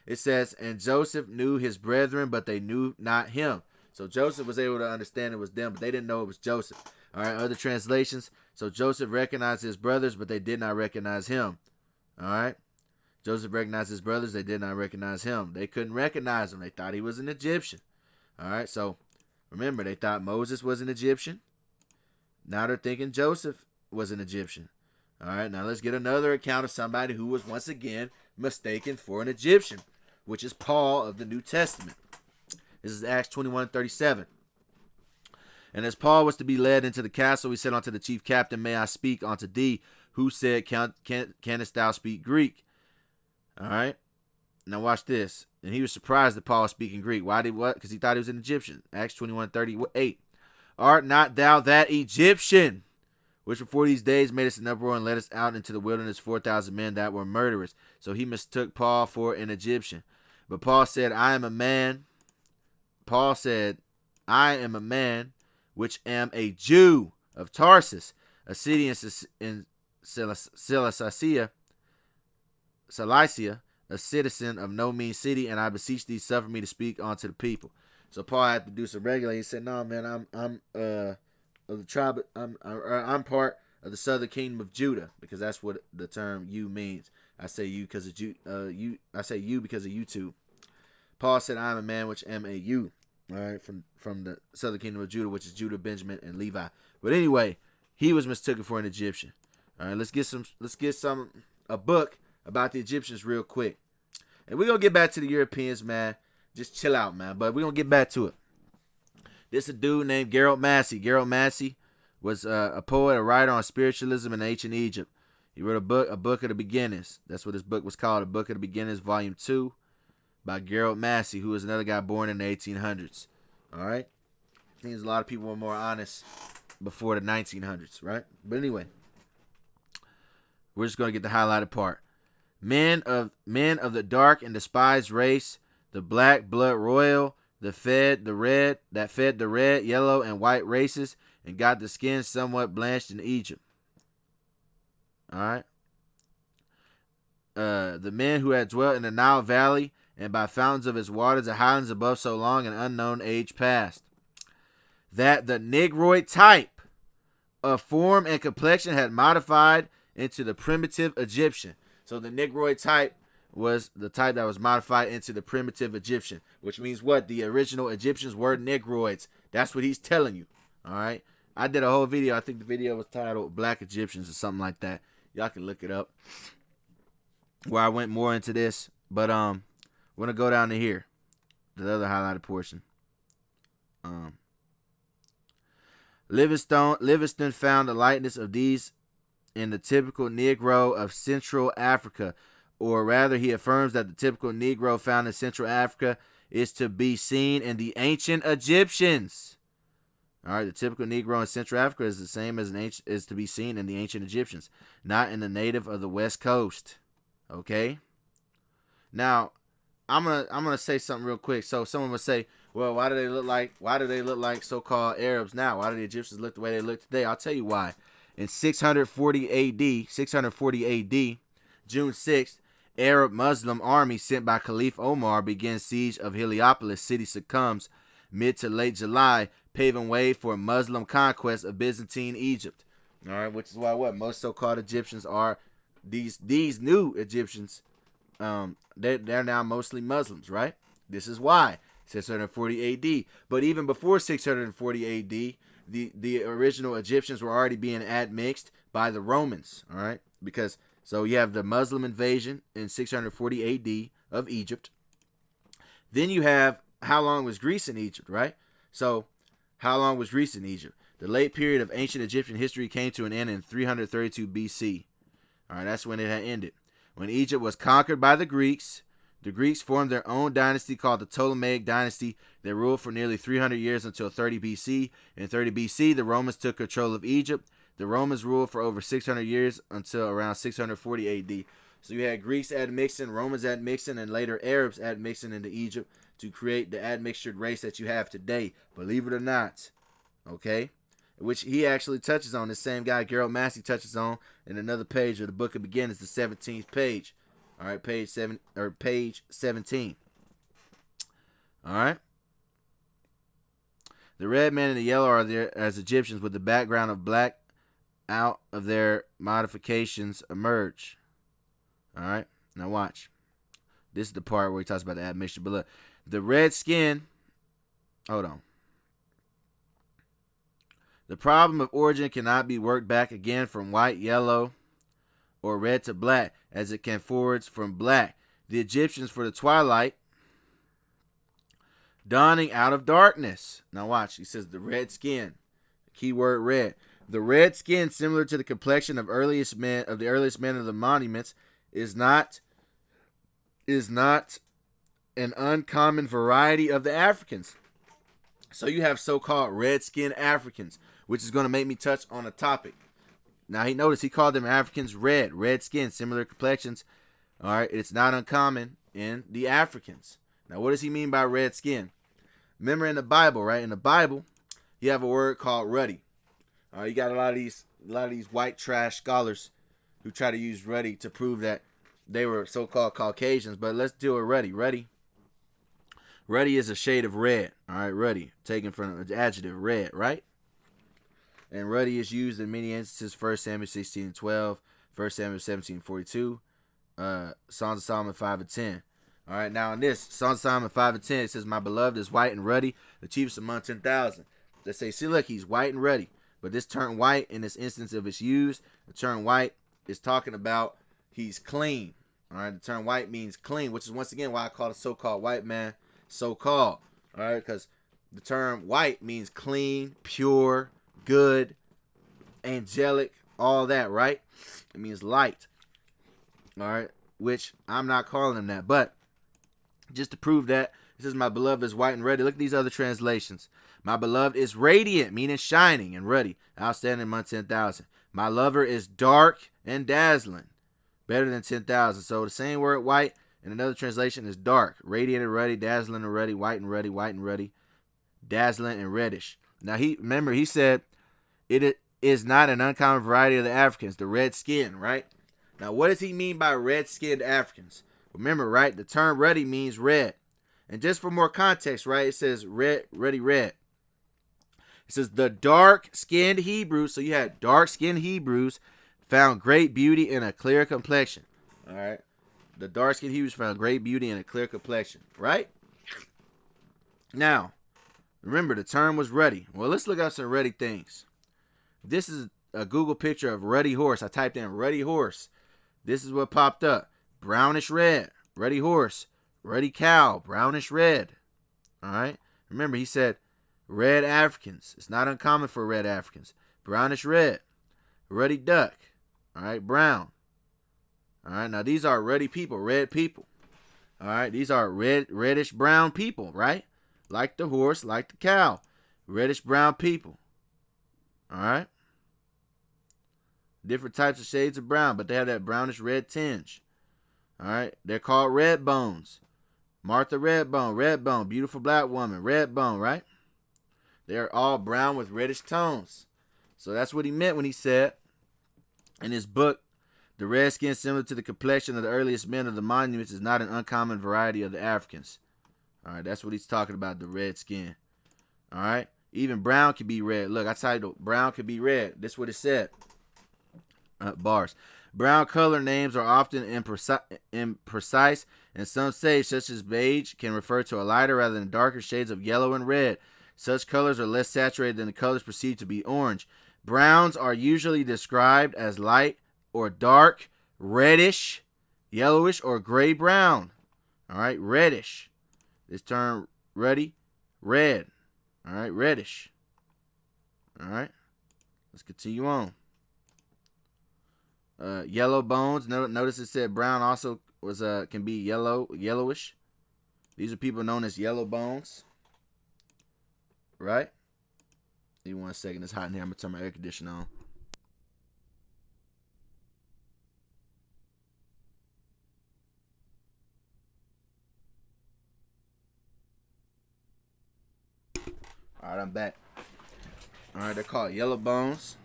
It says, and Joseph knew his brethren, but they knew not him. So Joseph was able to understand it was them, but they didn't know it was Joseph. All right, other translations. So Joseph recognized his brothers, but they did not recognize him. All right. Joseph recognized his brothers. They did not recognize him. They couldn't recognize him. They thought he was an Egyptian. All right. So remember, they thought Moses was an Egyptian. Now they're thinking Joseph was an Egyptian. All right. Now let's get another account of somebody who was once again mistaken for an Egyptian, which is Paul of the New Testament. This is Acts 21:37. And as Paul was to be led into the castle, he said unto the chief captain, May I speak unto thee? Who said, Canst thou speak Greek? All right. Now watch this. And he was surprised that Paul was speaking Greek. Why did what? Because he thought he was an Egyptian. Acts 21:38. Art not thou that Egyptian, which before these days made us an uproar and led us out into the wilderness 4,000 men that were murderers? So he mistook Paul for an Egyptian. But Paul said, I am a man. Paul said, I am a man which am a Jew of Tarsus, a city in Cilicia, a citizen of no mean city, and I beseech thee, suffer me to speak unto the people. So Paul had to do some regulating. He said, no, man, I'm of the tribe, I'm part of the southern kingdom of Judah, because that's what the term you means. I say you because of I say you because of YouTube. Paul said, I am a man which am a you. All right, from the southern kingdom of Judah, which is Judah, Benjamin, and Levi. But anyway, he was mistaken for an Egyptian. All right, let's get a book about the Egyptians real quick. And we're going to get back to the Europeans, man. Just chill out, man. But we're going to get back to it. This is a dude named Gerald Massey. Gerald Massey was a poet, a writer on spiritualism in ancient Egypt. He wrote a book of the beginnings. That's what his book was called, A Book of the Beginnings, Volume 2, by Gerald Massey, who was another guy born in the 1800s. All right? Seems a lot of people were more honest before the 1900s, right? But anyway, we're just going to get the highlighted part. Men of the dark and despised race, the black blood royal, that fed the red, yellow, and white races, and got the skin somewhat blanched in Egypt. All right. The men who had dwelt in the Nile Valley and by fountains of its waters, the highlands above so long an unknown age past, that the Negroid type of form and complexion had modified into the primitive Egyptian. So the Negroid type was the type that was modified into the primitive Egyptian, which means what? The original Egyptians were Negroids. That's what he's telling you. All right. I did a whole video. I think the video was titled Black Egyptians or something like that. Y'all can look it up, where I went more into this. But we're gonna go down to here, the other highlighted portion. Livingstone found the likeness of these in the typical Negro of Central Africa, or rather he affirms that the typical Negro found in Central Africa is to be seen in the ancient Egyptians. All right, the typical Negro in Central Africa is the same as is to be seen in the ancient Egyptians, not in the native of the West Coast. Okay. Now, I'm gonna say something real quick. So someone would say, well, why do they look like so-called Arabs now? Why do the Egyptians look the way they look today? I'll tell you why. In 640 AD, June 6th, Arab Muslim army sent by Caliph Omar begins siege of Heliopolis. City succumbs mid to late July, paving way for Muslim conquest of Byzantine Egypt. All right, which is why most so-called Egyptians are these new Egyptians. They're now mostly Muslims, right? This is why 640 AD. But even before 640 AD, the original Egyptians were already being admixed by the Romans. All right, because so you have the Muslim invasion in 640 AD of Egypt. Then you have how long was Greece in Egypt, right? So how long was Greece in Egypt? The late period of ancient Egyptian history came to an end in 332 BC. All right, that's when it had ended. When Egypt was conquered by the Greeks formed their own dynasty called the Ptolemaic dynasty that ruled for nearly 300 years until 30 BC. In 30 BC, the Romans took control of Egypt. The Romans ruled for over 600 years until around 640 AD. So you had Greeks admixing, Romans admixing, and later Arabs admixing into Egypt to create the admixtured race that you have today. Believe it or not. Okay? Which he actually touches on. This same guy, Gerald Massey, touches on in another page of the Book of Beginnings, the 17th page. All right, page 17. All right. The red man and the yellow are there as Egyptians with the background of black out of their modifications emerge. All right. Now watch. This is the part where he talks about the admixture. But look, the red skin. Hold on. The problem of origin cannot be worked back again from white, yellow, or red to black, as it can forwards from black. The Egyptians for the twilight Dawning out of darkness. Now watch. He says the red skin. Keyword red. The red skin, similar to the complexion of the earliest men of the monuments, is not an uncommon variety of the Africans. So you have so-called red-skinned Africans, which is going to make me touch on a topic. Now he called them Africans red skin, similar complexions. All right, it's not uncommon in the Africans. Now what does he mean by red skin? Remember in the Bible, right? In the Bible, you have a word called ruddy. All right, you got a lot of these white trash scholars who try to use ruddy to prove that they were so-called Caucasians. But let's deal with ruddy. Ruddy is a shade of red. All right, ruddy, taken from the adjective red, right? And ruddy is used in many instances. 1 Samuel 16:12, 1 Samuel 17:42, Songs of Solomon 5:10. All right, now in this Songs of Solomon 5:10, it says, "My beloved is white and ruddy, the chiefest among 10,000." They say, see, look, he's white and ruddy. But this term white, in this instance of its use, the term white is talking about he's clean. All right, the term white means clean, which is once again why I call a so-called white man so-called. All right, because the term white means clean, pure, good, angelic, all that, right? It means light. All right, which I'm not calling him that. But just to prove that, it says, "My beloved is white and ruddy." Look at these other translations. "My beloved is radiant," meaning shining and ruddy, outstanding among 10,000. "My lover is dark and dazzling," better than 10,000. So the same word white in another translation is dark, radiant and ruddy, dazzling and ruddy, white and ruddy, dazzling and reddish. Now he said it is not an uncommon variety of the Africans, the red skin, right? Now what does he mean by red-skinned Africans? Remember, right, the term ruddy means red. And just for more context, right, it says ruddy red. It says the dark-skinned Hebrews, so you had dark-skinned Hebrews, found great beauty in a clear complexion. All right. The dark-skinned Hebrews found great beauty in a clear complexion, right? Now, remember, the term was ruddy. Well, let's look up some ruddy things. This is a Google picture of ruddy horse. I typed in ruddy horse. This is what popped up. Brownish red, ruddy horse, ruddy cow, brownish red. All right. Remember, he said red Africans. It's not uncommon for red Africans. Brownish red, ruddy duck. All right, brown. All right, now these are ruddy people, red people. All right, these are reddish brown people, right? Like the horse, like the cow. Reddish brown people. All right. Different types of shades of brown, but they have that brownish red tinge. All right, they're called red bones. Martha Redbone, beautiful black woman, Redbone, right? They're all brown with reddish tones. So that's what he meant when he said in his book, "The red skin, similar to the complexion of the earliest men of the monuments, is not an uncommon variety of the Africans." All right, that's what he's talking about, the red skin. All right, even brown can be red. Look, I titled brown could be red. This is what it said. Bars. "Brown color names are often imprecise, and some say, such as beige, can refer to a lighter rather than darker shades of yellow and red. Such colors are less saturated than the colors perceived to be orange. Browns are usually described as light or dark, reddish, yellowish, or gray brown." All right, reddish. This term, ruddy, red. All right, reddish. All right, let's continue on. Yellow bones. Notice it said brown also can be yellowish. These are people known as yellow bones. Right? Give me 1 second. It's hot in here. I'm gonna turn my air conditioner on. All right, I'm back. All right, they're called yellow bones.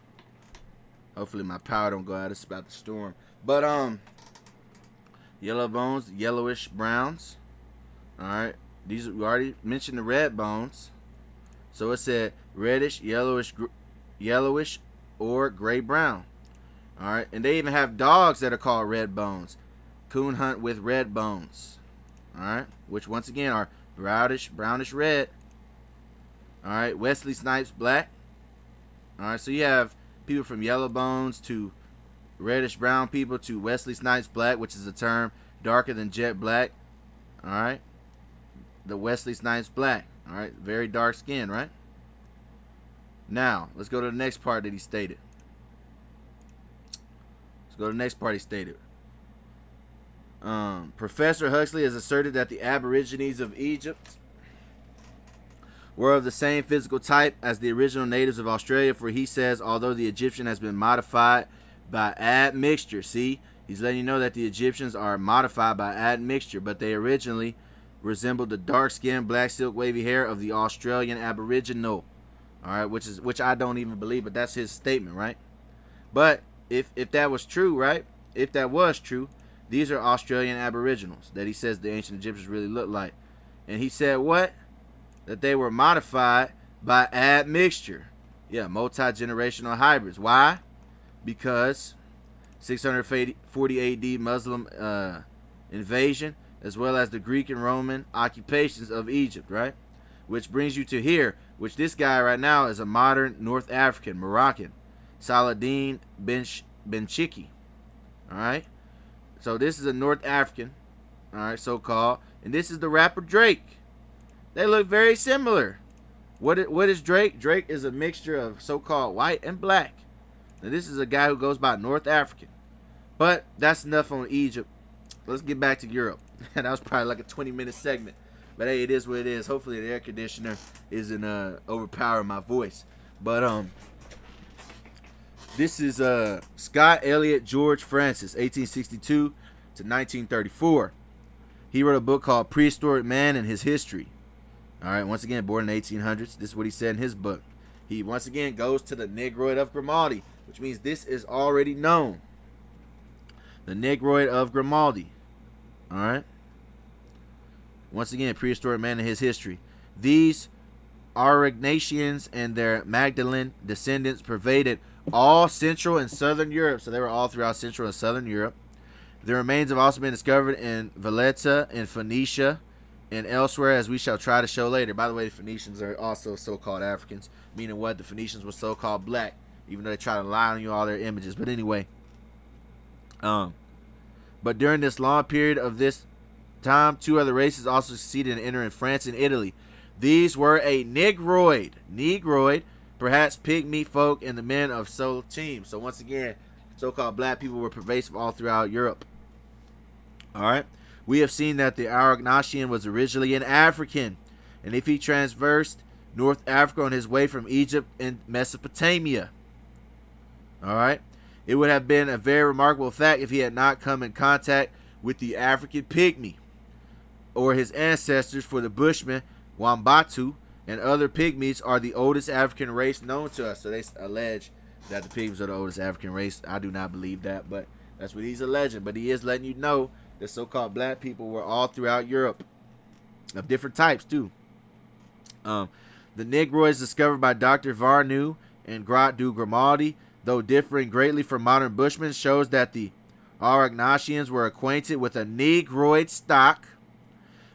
Hopefully my power don't go out. It's about to storm. But yellow bones, yellowish browns. All right, these we already mentioned the red bones. So it said reddish, yellowish, or gray brown. All right, and they even have dogs that are called red bones. Coon hunt with red bones. All right, which once again are brownish red. All right, Wesley Snipes black. All right, so you have people from yellow bones to reddish brown people to Wesley Snipes black, which is a term darker than jet black. All right, the Wesley Snipes black. All right, very dark skin, right? Now, let's go to the next part that he stated. Let's go to the next part he stated. Professor Huxley has asserted that the Aborigines of Egypt were of the same physical type as the original natives of Australia, for he says, although the Egyptian has been modified by admixture. See, he's letting you know that the Egyptians are modified by admixture, but they originally resembled the dark skin, black silk, wavy hair of the Australian Aboriginal. All right, which I don't even believe, but that's his statement, right? But if that was true, right? If that was true, these are Australian Aboriginals that he says the ancient Egyptians really looked like. And he said what? That they were modified by admixture. Yeah, multi-generational hybrids. Why? Because 640 AD Muslim invasion, as well as the Greek and Roman occupations of Egypt, right? Which brings you to here, which this guy right now is a modern North African, Moroccan, Saladin Benchiki. All right? So this is a North African, all right, so-called. And this is the rapper Drake. They look very similar. What is Drake? Drake is a mixture of so-called white and black. Now this is a guy who goes by North African. But that's enough on Egypt. Let's get back to Europe. That was probably like a 20-minute segment. But hey, it is what it is. Hopefully the air conditioner isn't overpowering my voice. But this is Scott Elliot George Francis, 1862 to 1934. He wrote a book called Prehistoric Man and His History. All right, once again, born in the 1800s. This is what he said in his book. He once again goes to the Negroid of Grimaldi, which means this is already known. The Negroid of Grimaldi. All right. Once again, Prehistoric Man and His History. These Aurignacians and their Magdalene descendants pervaded all Central and Southern Europe. So they were all throughout Central and Southern Europe. Their remains have also been discovered in Valletta, in Phoenicia, and elsewhere, as we shall try to show later. By the way, the Phoenicians are also so-called Africans, meaning what? The Phoenicians were so-called black, even though they try to lie on you all their images. But anyway, but during this long period of this time, two other races also succeeded in entering France and Italy. These were a Negroid, perhaps pygmy folk, and the men of Soul Team. So once again, so-called black people were pervasive all throughout Europe. All right. We have seen that the Aurignacian was originally an African, and if he traversed North Africa on his way from Egypt and Mesopotamia, all right, it would have been a very remarkable fact if he had not come in contact with the African pygmy, or his ancestors, for the Bushmen, Wambatu, and other pygmies are the oldest African race known to us. So they allege that the pygmies are the oldest African race. I do not believe that, but that's what he's alleging. But he is letting you know that so-called black people were all throughout Europe, of different types too. The Negroids discovered by Dr. Varnu and Grotte du Grimaldi, though differing greatly from modern Bushmen, shows that the Aurignacians were acquainted with a Negroid stock,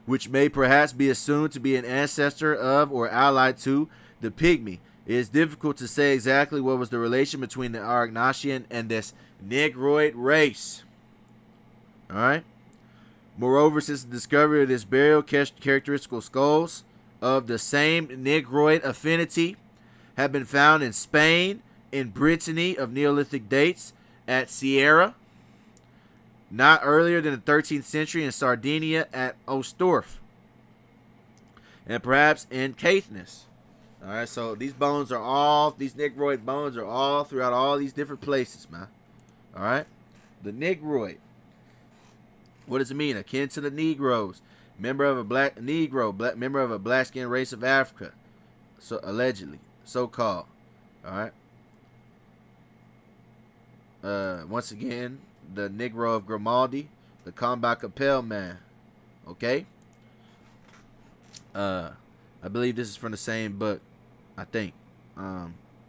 which may perhaps be assumed to be an ancestor of or allied to the pygmy. It is difficult to say exactly what was the relation between the Aurignacian and this Negroid race. All right. Moreover, since the discovery of this burial, characteristical skulls of the same Negroid affinity have been found in Spain, in Brittany of Neolithic dates, at Sierra, not earlier than the 13th century, in Sardinia at Ostorf, and perhaps in Caithness. All right, so these Negroid bones are all throughout all these different places, man. All right, the Negroid. What does it mean? Akin to the Negroes, member of a member of a black-skinned race of Africa, so allegedly, so-called. All right. Once again, the Negro of Grimaldi, the Combat Capel man. Okay. I believe this is from the same book. I think.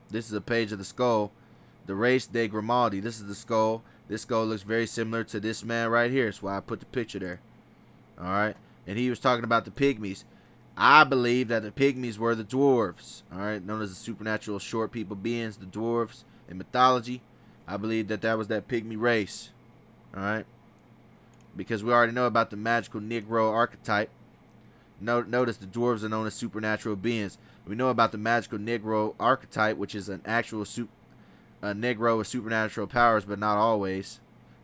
This is a page of the skull, the Race de Grimaldi. This is the skull. This skull looks very similar to this man right here. That's why I put the picture there. All right. And he was talking about the pygmies. I believe that the pygmies were the dwarves. All right. Known as the supernatural short people beings, the dwarves in mythology. I believe that was that pygmy race. All right. Because we already know about the magical Negro archetype. Notice the dwarves are known as supernatural beings. We know about the magical Negro archetype, which is an actual a Negro with supernatural powers, but not always.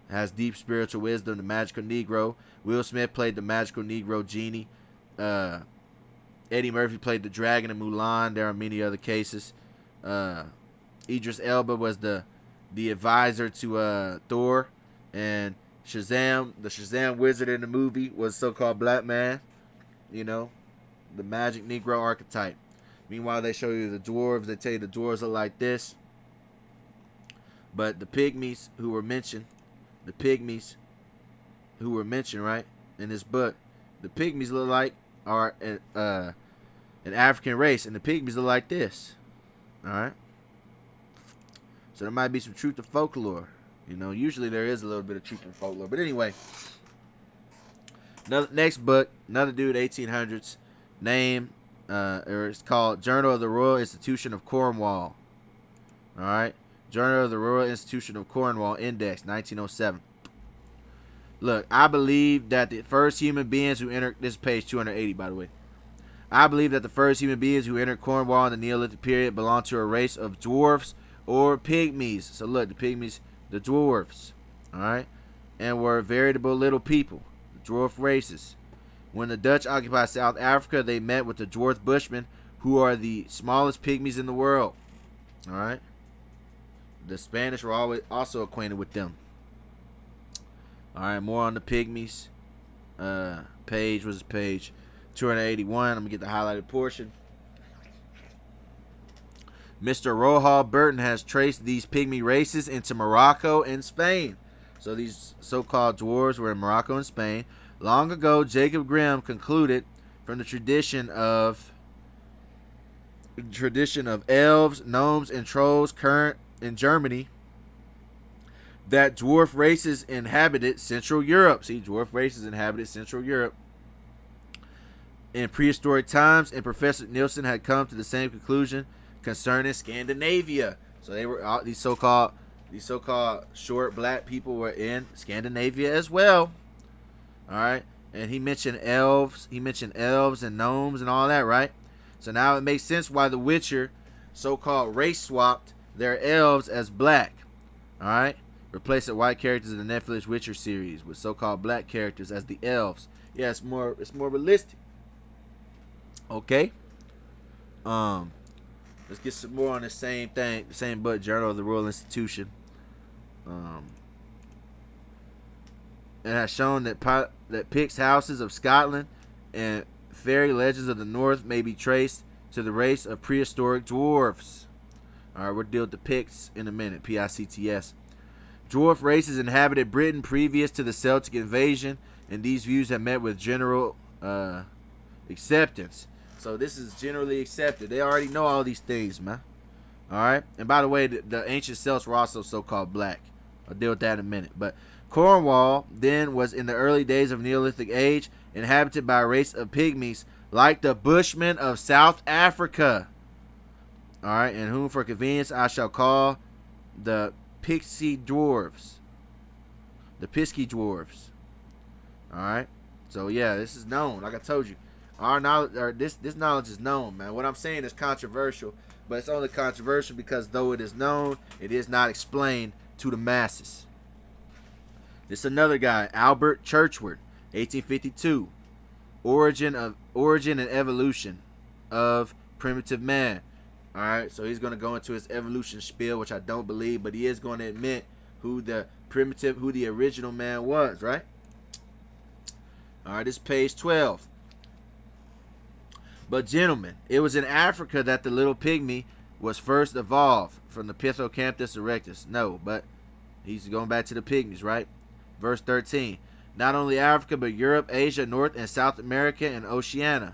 It has deep spiritual wisdom. The magical Negro. Will Smith played the magical Negro genie. Eddie Murphy played the dragon in Mulan. There are many other cases. Idris Elba was the advisor to Thor, and Shazam, the Shazam wizard in the movie, was so-called black man. You know, the magic Negro archetype. Meanwhile, they show you the dwarves. They tell you the dwarves are like this. But the pygmies who were mentioned, right, in this book, the pygmies look like are an African race, and the pygmies look like this. All right. So there might be some truth to folklore. You know, usually there is a little bit of truth in folklore. But anyway, next book, another dude, 1800s, name, or it's called Journal of the Royal Institution of Cornwall. All right. Journal of the Royal Institution of Cornwall, Index, 1907. Look, I believe that the first human beings who entered, this is page 280, by the way. I believe that the first human beings who entered Cornwall in the Neolithic period belonged to a race of dwarfs or pygmies. So look, the pygmies, the dwarves, all right, and were veritable little people, the dwarf races. When the Dutch occupied South Africa, they met with the dwarf Bushmen, who are the smallest pygmies in the world. All right. The Spanish were always also acquainted with them. All right, more on the pygmies. Page was page 281. I'm gonna get the highlighted portion. Mr. Rohal Burton has traced these pygmy races into Morocco and Spain. So these so-called dwarves were in Morocco and Spain. Long ago, Jacob Grimm concluded from the tradition of elves, gnomes, and trolls current in Germany that dwarf races inhabited Central Europe. See, dwarf races inhabited Central Europe in prehistoric times, and Professor Nielsen had come to the same conclusion concerning Scandinavia. So they were these so-called short black people were in Scandinavia as well. All right, and he mentioned elves. He mentioned elves and gnomes and all that, right? So now it makes sense why the Witcher so-called race swapped their elves as black. All right, replacing white characters in the Netflix Witcher series with so-called black characters as the elves. Yeah, it's more realistic. Okay. Let's get some more on the same thing, the same book, Journal of the Royal Institution. It has shown that Picts houses of Scotland and fairy legends of the North may be traced to the race of prehistoric dwarves. All right, we'll deal with the Picts in a minute. Picts. Dwarf races inhabited Britain previous to the Celtic invasion, and these views have met with general acceptance. So this is generally accepted. They already know all these things, man. All right. And by the way, the ancient Celts were also so-called black. I'll deal with that in a minute. But Cornwall then was in the early days of Neolithic age inhabited by a race of pygmies like the Bushmen of South Africa. All right. And whom for convenience I shall call the Pixie dwarves. The Pisky dwarves. All right. So yeah, this is known. Like I told you. Our knowledge, or this knowledge is known, man. What I'm saying is controversial, but it's only controversial because though it is known, it is not explained to the masses. This is another guy, Albert Churchward, 1852. Origin and evolution of primitive man. All right, so he's going to go into his evolution spiel, which I don't believe, but he is going to admit who the original man was, right? All right, this is page 12. But gentlemen, it was in Africa that the little pygmy was first evolved from the Pithecanthus erectus. No, but he's going back to the pygmies, right? Verse 13. Not only Africa, but Europe, Asia, North and South America, and Oceania.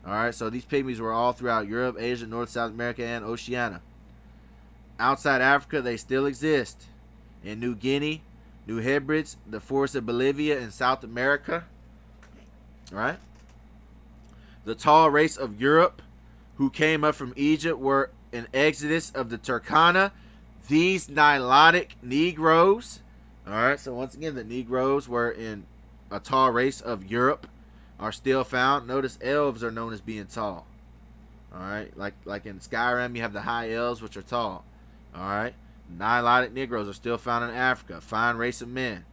All right, so these pygmies were all throughout Europe, Asia, North, South America, and Oceania. Outside Africa, they still exist. In New Guinea, New Hebrides, the forests of Bolivia, and South America. All right. The tall race of Europe who came up from Egypt were an exodus of the Turkana. These Nilotic Negroes. All right, so once again, the Negroes were in a tall race of Europe. are still found. Notice elves are known as being tall. All right, like in Skyrim, you have the high elves, which are tall. All right, Nilotic Negroes are still found in Africa. Fine race of men.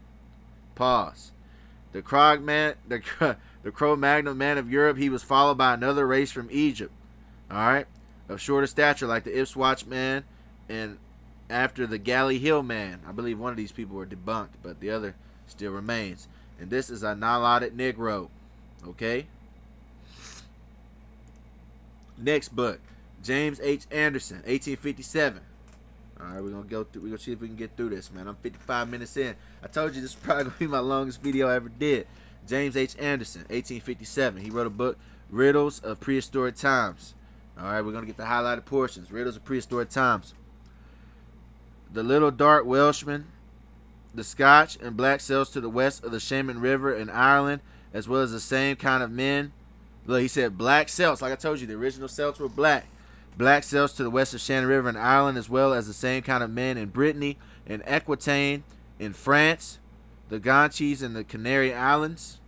Pause. The Cro-Magnon man of Europe, he was followed by another race from Egypt. All right, of shorter stature, like the Ipswich man, and after the Galley Hill man. I believe one of these people were debunked, but the other still remains. And this is a Nilotic Negro. Okay. Next book, James H. Anderson, 1857. All right, we're gonna see if we can get through this, man. I'm 55 minutes in. I told you this is probably gonna be my longest video I ever did. James H. Anderson, 1857. He wrote a book, Riddles of Prehistoric Times. All right, we're gonna get the highlighted portions. Riddles of Prehistoric Times. The little dark Welshman, the Scotch and black Celts to the west of the Shaman River in Ireland, as well as the same kind of men. Look, he said black Celts. Like I told you, the original Celts were black. Black Celts to the west of Shannon River in Ireland, as well as the same kind of men in Brittany and Aquitaine in France, the Ganches and the Canary Islands,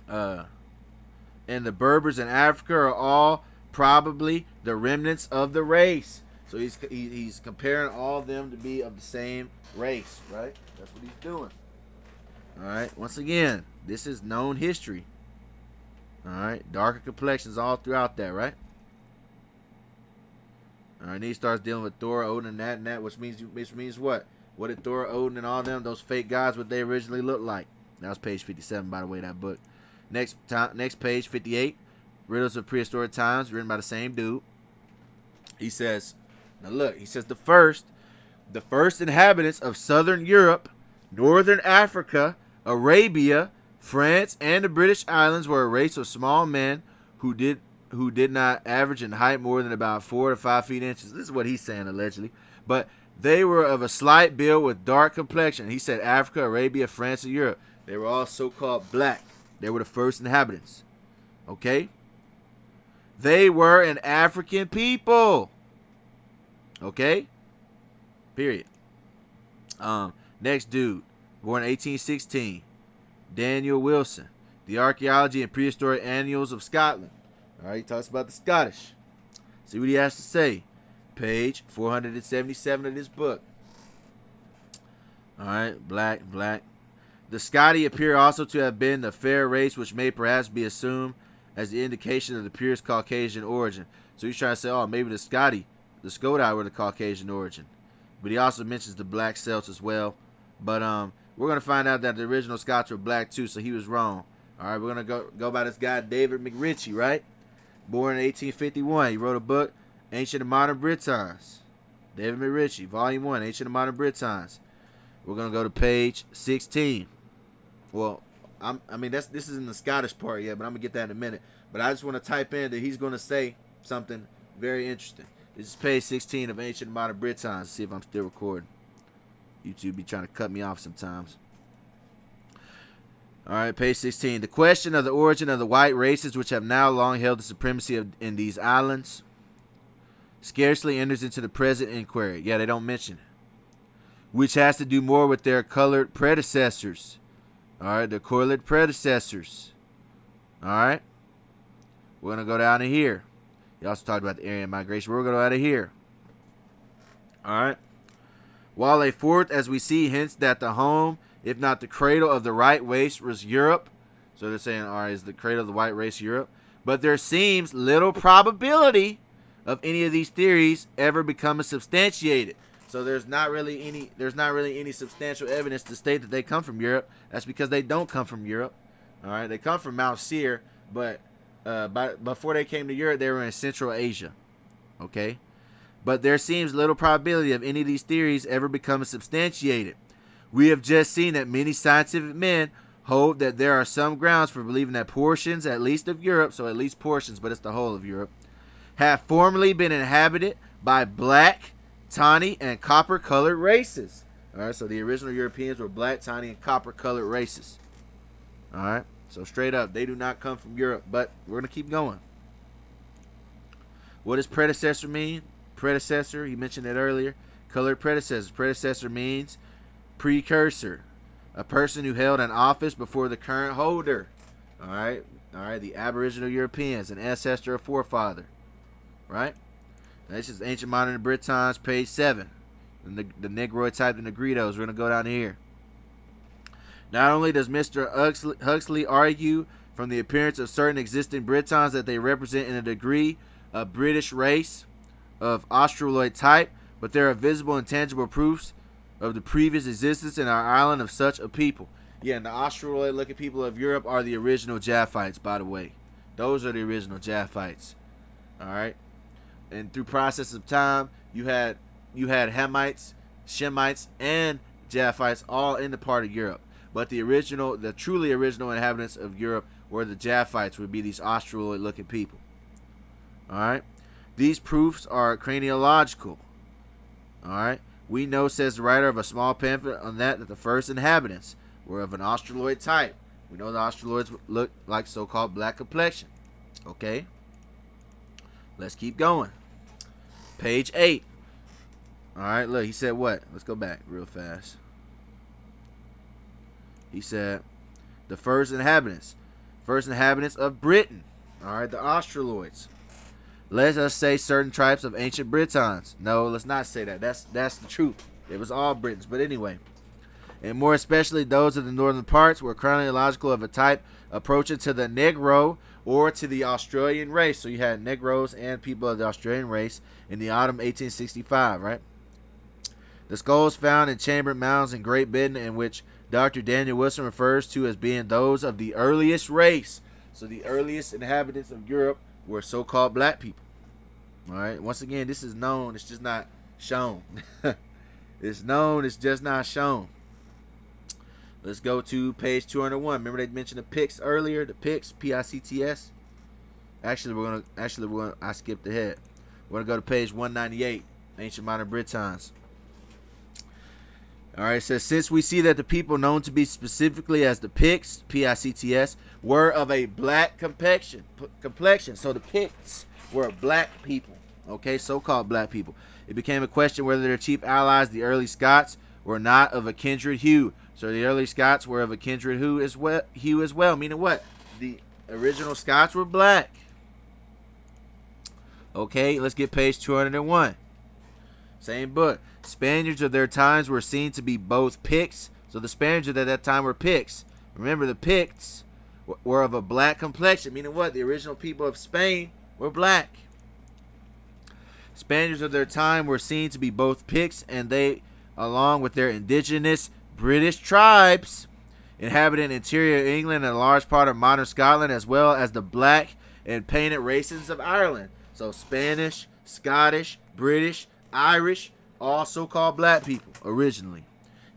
and the Berbers in Africa are all probably the remnants of the race. So he's comparing all of them to be of the same race, right? That's what he's doing. All right. Once again, this is known history. All right, darker complexions all throughout that, right? All right, and he starts dealing with Thor, Odin, and that, which means what? What did Thor, Odin, and all them, those fake gods, what they originally looked like? That was page 57, by the way, that book. Next page, 58, Riddles of Prehistoric Times, written by the same dude. He says, now look, he says the first inhabitants of southern Europe, northern Africa, Arabia, France, and the British Islands were a race of small men who did not average in height more than about 4 to 5 feet inches. This is what he's saying, allegedly. But they were of a slight build with dark complexion. He said Africa, Arabia, France, and Europe. They were all so-called black. They were the first inhabitants. Okay? They were an African people. Okay? Period. Next dude, born in 1816. Daniel Wilson, The Archaeology and Prehistoric Annals of Scotland. All right, he talks about the Scottish. See what he has to say. Page 477 of this book. All right, black. The Scoti appear also to have been the fair race, which may perhaps be assumed as the indication of the purest Caucasian origin. So he's trying to say, oh, maybe the Scoti were the Caucasian origin. But he also mentions the black Celts as well. But we're going to find out that the original Scots were black too, so he was wrong. All right, we're going to go by this guy, David McRitchie, right? Born in 1851. He wrote a book, Ancient and Modern Britons. David McRitchie, Volume 1, Ancient and Modern Britons. We're going to go to page 16. Well, this isn't the Scottish part yet, but I'm going to get that in a minute. But I just want to type in that he's going to say something very interesting. This is page 16 of Ancient and Modern Britons. See if I'm still recording. YouTube be trying to cut me off sometimes. All right, page 16. The question of the origin of the white races, which have now long held the supremacy in these islands, scarcely enters into the present inquiry. Yeah, they don't mention it. Which has to do more with their colored predecessors. All right, the colored predecessors. All right. We're going to go down to here. He also talked about the Aryan migration. We're going to go out of here. All right. While a fourth, as we see, hints that the home, if not the cradle of the right race, was Europe. So they're saying, all right, is the cradle of the white race Europe? But there seems little probability of any of these theories ever becoming substantiated. So there's not really any substantial evidence to state that they come from Europe. That's because they don't come from Europe. All right, they come from Mount Seir, but before they came to Europe, they were in Central Asia. Okay. But there seems little probability of any of these theories ever becoming substantiated. We have just seen that many scientific men hold that there are some grounds for believing that portions, at least of Europe, so at least portions, but it's the whole of Europe, have formerly been inhabited by black, tawny, and copper-colored races. All right, so the original Europeans were black, tawny, and copper-colored races. All right, so straight up, they do not come from Europe, but we're going to keep going. What does predecessor mean? Predecessor, he mentioned it earlier. Colored predecessor. Predecessor means precursor. A person who held an office before the current holder. All right, the Aboriginal Europeans, an ancestor or forefather. Right. This is ancient modern Britons, page 7. The Negroid type, the Negritos. We're gonna go down here. Not only does Mr. Huxley argue from the appearance of certain existing Britons that they represent in a degree a British race of Australoid type, but there are visible and tangible proofs of the previous existence in our island of such a people. Yeah, and the Australoid-looking people of Europe are the original Japhites, by the way. Those are the original Japhites. All right, and through process of time, you had Hamites, Shemites, and Japhites all in the part of Europe. But the truly original inhabitants of Europe were the Japhites, would be these Australoid-looking people. All right, these proofs are craniological. All right, we know, says the writer of a small pamphlet on that the first inhabitants were of an Australoid type. We know the Australoids look like so-called black complexion. Okay, let's keep going. Page 8. All right, look, he said what? Let's go back real fast. He said the first inhabitants of Britain. All right, the Australoids. Let us say certain tribes of ancient Britons. No, let's not say that. That's the truth. It was all Britons. But anyway, and more especially those of the northern parts were chronological of a type approaching to the Negro or to the Australian race. So you had Negroes and people of the Australian race in the autumn 1865, right? The skulls found in chambered mounds in Great Britain, in which Dr. Daniel Wilson refers to as being those of the earliest race. So the earliest inhabitants of Europe were so-called black people. All right. Once again, this is known. It's just not shown. It's known. It's just not shown. Let's go to page 201. Remember they mentioned the Picts earlier. The Picts, P-I-C-T-S. Actually, I skipped ahead. We're gonna go to page 198. Ancient modern Britons. All right, it says, since we see that the people known to be specifically as the Picts, P-I-C-T-S, were of a black complexion. So the Picts were black people, okay, so-called black people. It became a question whether their chief allies, the early Scots, were not of a kindred hue. So the early Scots were of a kindred hue as well. Meaning what? The original Scots were black. Okay, let's get page 201. Same book. Spaniards of their times were seen to be both Picts. So the Spaniards at that time were Picts. Remember, the Picts were of a black complexion. Meaning what? The original people of Spain were black. Spaniards of their time were seen to be both Picts, and they, along with their indigenous British tribes, inhabited interior England and a large part of modern Scotland, as well as the black and painted races of Ireland. So Spanish, Scottish, British, Irish, all so-called black people originally.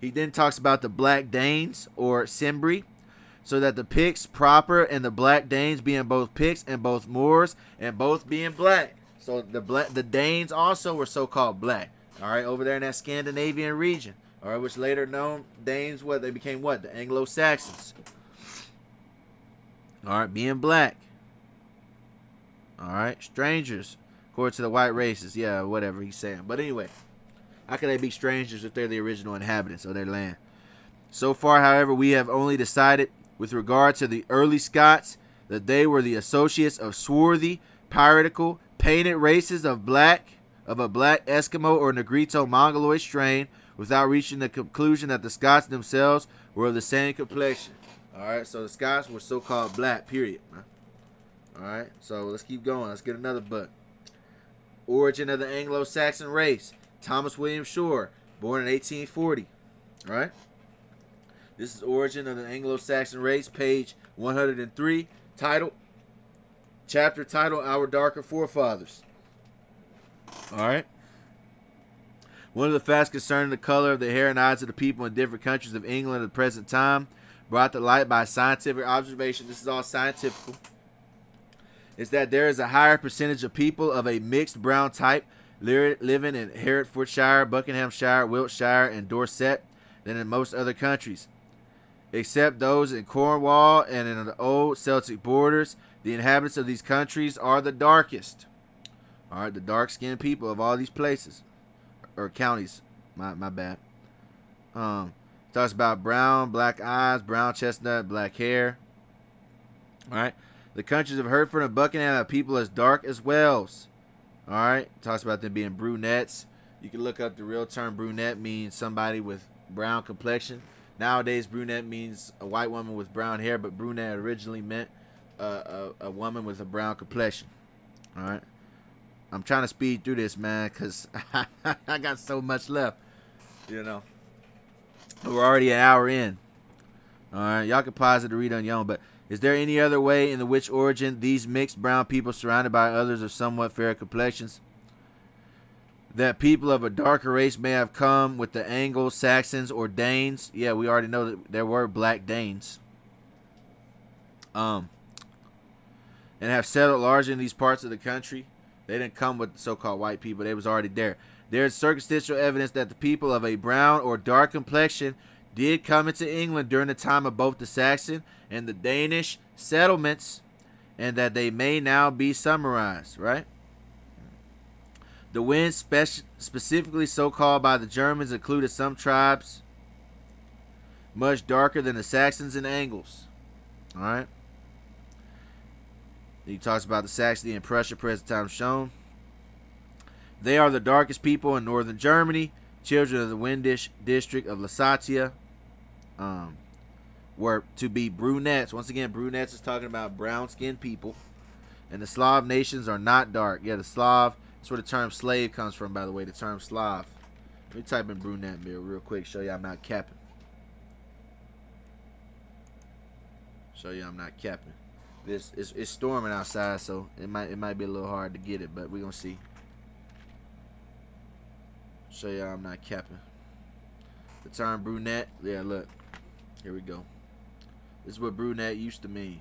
He then talks about the Black Danes or Cimbri, so that the Picts proper and the Black Danes being both Picts and both Moors and both being black. So the Danes also were so-called black. All right, over there in that Scandinavian region. All right, which later known Danes, what they became, what, the Anglo-Saxons. All right, being black. All right, strangers, according to the white races. Yeah, whatever he's saying. But anyway, how can they be strangers if they're the original inhabitants of their land? So far, however, we have only decided with regard to the early Scots that they were the associates of swarthy, piratical, painted races of a black Eskimo or Negrito Mongoloid strain, without reaching the conclusion that the Scots themselves were of the same complexion. All right, so the Scots were so-called black, period. All right, so let's keep going. Let's get another book. Origin of the Anglo-Saxon Race. Thomas William Shore, born in 1840. All right. This is Origin of the Anglo-Saxon Race, page 103. Chapter title, Our Darker Forefathers. All right. One of the facts concerning the color of the hair and eyes of the people in different countries of England at the present time, brought to light by scientific observation, this is all scientific, is that there is a higher percentage of people of a mixed brown type living in Herefordshire, Buckinghamshire, Wiltshire, and Dorset than in most other countries. Except those in Cornwall and in the old Celtic borders, the inhabitants of these countries are the darkest. All right, the dark-skinned people of all these places. Or counties, my bad. Talks about brown, black eyes, brown chestnut, black hair. All right. The countries of Hertford and Buckingham have people as dark as whales. All right. Talks about them being brunettes. You can look up the real term brunette means somebody with brown complexion. Nowadays, brunette means a white woman with brown hair, but brunette originally meant a woman with a brown complexion. All right. I'm trying to speed through this, man, because I got so much left. You know. We're already an hour in. All right. Y'all can pause it to read on your own, but is there any other way in the which origin these mixed brown people surrounded by others of somewhat fair complexions that people of a darker race may have come with the Angles, Saxons, or Danes? Yeah, we already know that there were black Danes. And have settled largely in these parts of the country. They didn't come with so-called white people. They was already there. There is circumstantial evidence that the people of a brown or dark complexion did come into England during the time of both the Saxon and the Danish settlements, and that they may now be summarized, right? The winds, specifically so called by the Germans, included some tribes much darker than the Saxons and Angles. All right. He talks about the Saxony and Prussia, present time shown. They are the darkest people in northern Germany, children of the Windish district of Lusatia, were to be brunettes. Once again, brunettes is talking about brown-skinned people. And the Slav nations are not dark. Yeah, the Slav, that's where the term slave comes from, by the way, the term Slav. Let me type in brunette real quick, show you I'm not capping. Show you I'm not capping. It's storming outside, so it might be a little hard to get it, but we're gonna see. Show y'all I'm not capping. The term brunette, yeah, look. Here we go. This is what brunette used to mean.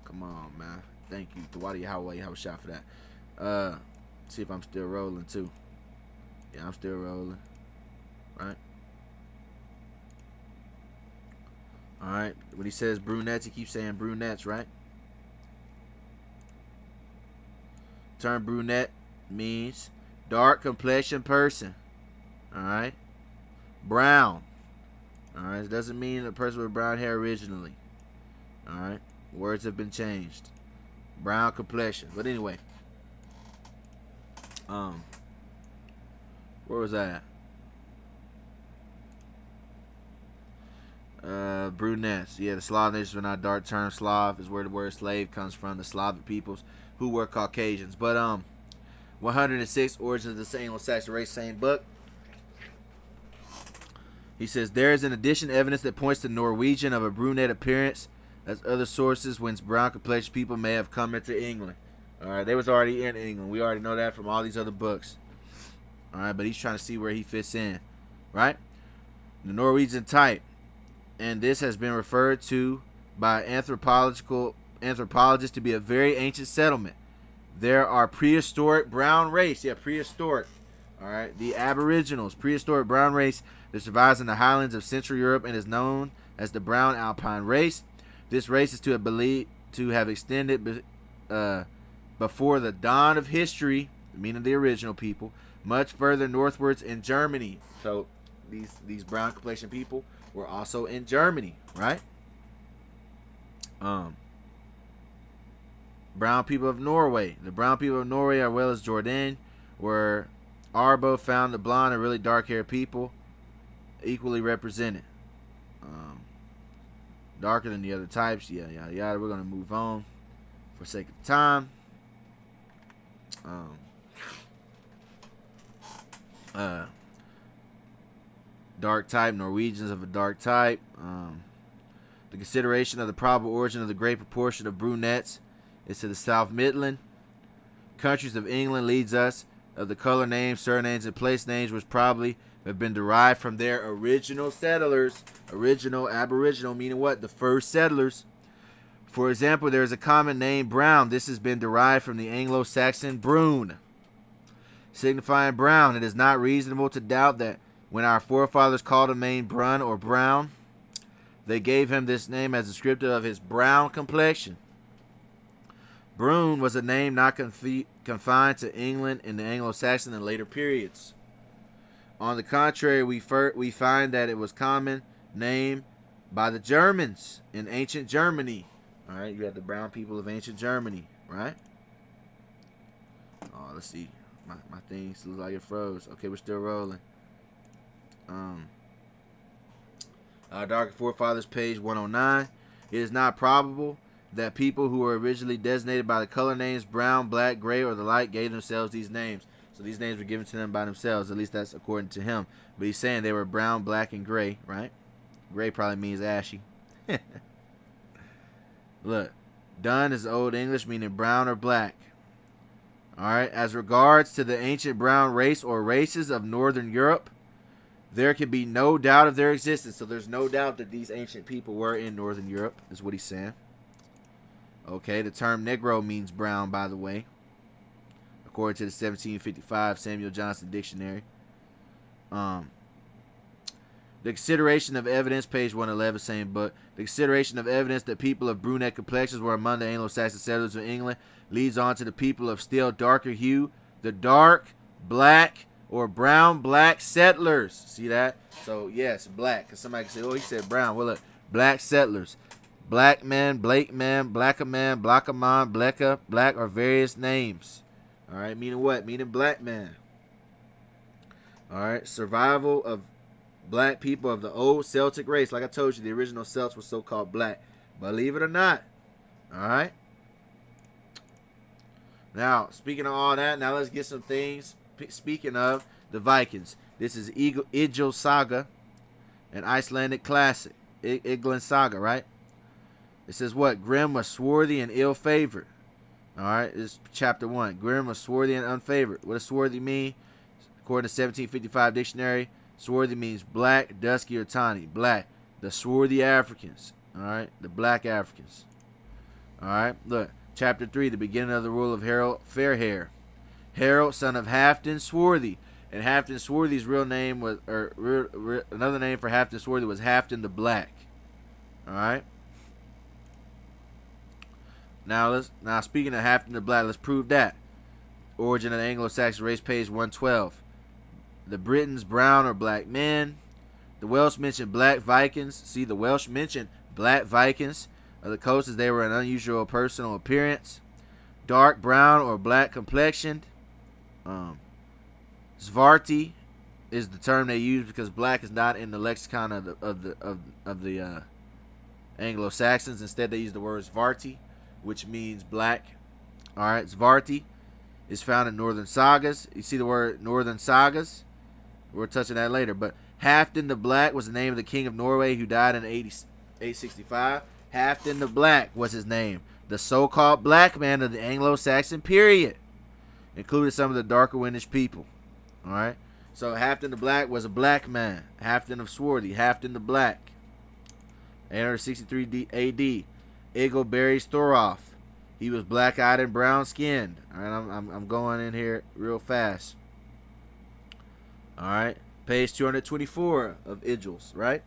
Come on, man. Thank you. Tawadi Yahawah, yahawashi for that. See if I'm still rolling too. Yeah, I'm still rolling. Right? Alright. When he says brunettes, he keeps saying brunettes, right? Term brunette means dark complexion person. Alright? Brown. Alright? It doesn't mean a person with brown hair originally. Alright? Words have been changed. Brown complexion. But anyway. Where was I at? Brunettes. Yeah, the Slav nations were not dark. Term Slav is where the word slave comes from. The Slavic peoples who were Caucasians. But 106 Origins of the Anglo-Saxon Race, same book. He says there is in addition evidence that points to Norwegian of a brunette appearance as other sources whence brown complexioned people may have come into England. Alright, they was already in England. We already know that from all these other books. Alright, but he's trying to see where he fits in. Right? The Norwegian type. And this has been referred to by anthropologists to be a very ancient settlement. There are prehistoric brown race. Yeah, prehistoric. Alright, the Aboriginals, prehistoric brown race that survives in the highlands of Central Europe and is known as the brown alpine race. This race is to have extended before the dawn of history, meaning the original people, much further northwards in Germany. So these brown complexion people were also in Germany, right? Brown people of Norway. The brown people of Norway, as well as Jordan, where Arbo found the blonde and really dark-haired people equally represented. Darker than the other types. Yeah, yada, yada. We're going to move on for sake of time. Dark type. Norwegians of a dark type. The consideration of the probable origin of the great proportion of brunettes is to the South Midland countries of England leads us of the color names, surnames, and place names, which probably have been derived from their original settlers. Original, aboriginal, meaning what? The first settlers. For example, there is a common name, brown. This has been derived from the Anglo-Saxon brune, signifying brown. It is not reasonable to doubt that when our forefathers called a man brun or brown, they gave him this name as descriptive of his brown complexion. Brune was a name not confined to England in the Anglo-Saxon and later periods. On the contrary, we find that it was common name by the Germans in ancient Germany. All right, you had the brown people of ancient Germany, right? Oh, let's see. My thing looks like it froze. Okay, we're still rolling. Dark Forefathers, page 109. It is not probable that people who were originally designated by the color names brown, black, gray, or the like gave themselves these names. So these names were given to them by themselves. At least that's according to him. But he's saying they were brown, black, and gray, right? Gray probably means ashy. Look, dun is Old English meaning brown or black. All right. As regards to the ancient brown race or races of Northern Europe, there can be no doubt of their existence. So there's no doubt that these ancient people were in Northern Europe, is what he's saying. Okay, the term Negro means brown, by the way, according to the 1755 Samuel Johnson Dictionary. The consideration of evidence, page 111, same book. The consideration of evidence that people of brunette complexions were among the Anglo-Saxon settlers of England leads on to the people of still darker hue, the dark, black, or brown-black settlers. See that? So, yes, black. Because somebody can say, oh, he said brown. Well, look, black settlers. Black man, Blake man, Blacka man, Blackaman, Blecka, black, or various names. All right, meaning what? Meaning black man. All right, survival of black people of the old Celtic race. Like I told you, the original Celts were so-called black. Believe it or not. All right. Now, speaking of all that, now let's get some things. Speaking of the Vikings, this is Egil Saga, an Icelandic classic. Igland Saga, right? It says what? Grim was swarthy and ill-favored. All right, this is chapter 1. Grim was swarthy and unfavored. What does swarthy mean? According to 1755 dictionary, swarthy means black, dusky, or tawny. Black. The swarthy Africans. All right, the black Africans. All right, look. Chapter 3, the beginning of the rule of Harold Fairhair. Harold, son of Halfdan Swarthy. And Halfdan Swarthy's real name was, another name for Halfdan Swarthy was Halfdan the Black. All right. Now speaking of Halfdan the Black, let's prove that. Origin of the Anglo-Saxon race, page 112. The Britons, brown or black men. The Welsh mentioned black Vikings. See, the Welsh mentioned black Vikings. Of the coast, as they were an unusual personal appearance. Dark brown or black complexioned. Svarti is the term they use because black is not in the lexicon of the Anglo-Saxons. Instead, they use the word Svarti, which means black. All right, Svarti is found in Northern Sagas. You see the word Northern Sagas? We're touching that later. But Halfdan the Black was the name of the king of Norway who died in 865. Halfdan the Black was his name. The so-called black man of the Anglo-Saxon period. Included some of the darker Windish people. All right. So Halfdan the Black was a black man. Halfdan of Swarthy. Halfdan the Black. 863 A.D. Egil buries Thorolf. He was black-eyed and brown-skinned. All right. I'm going in here real fast. All right. Page 224 of Egil's. Right.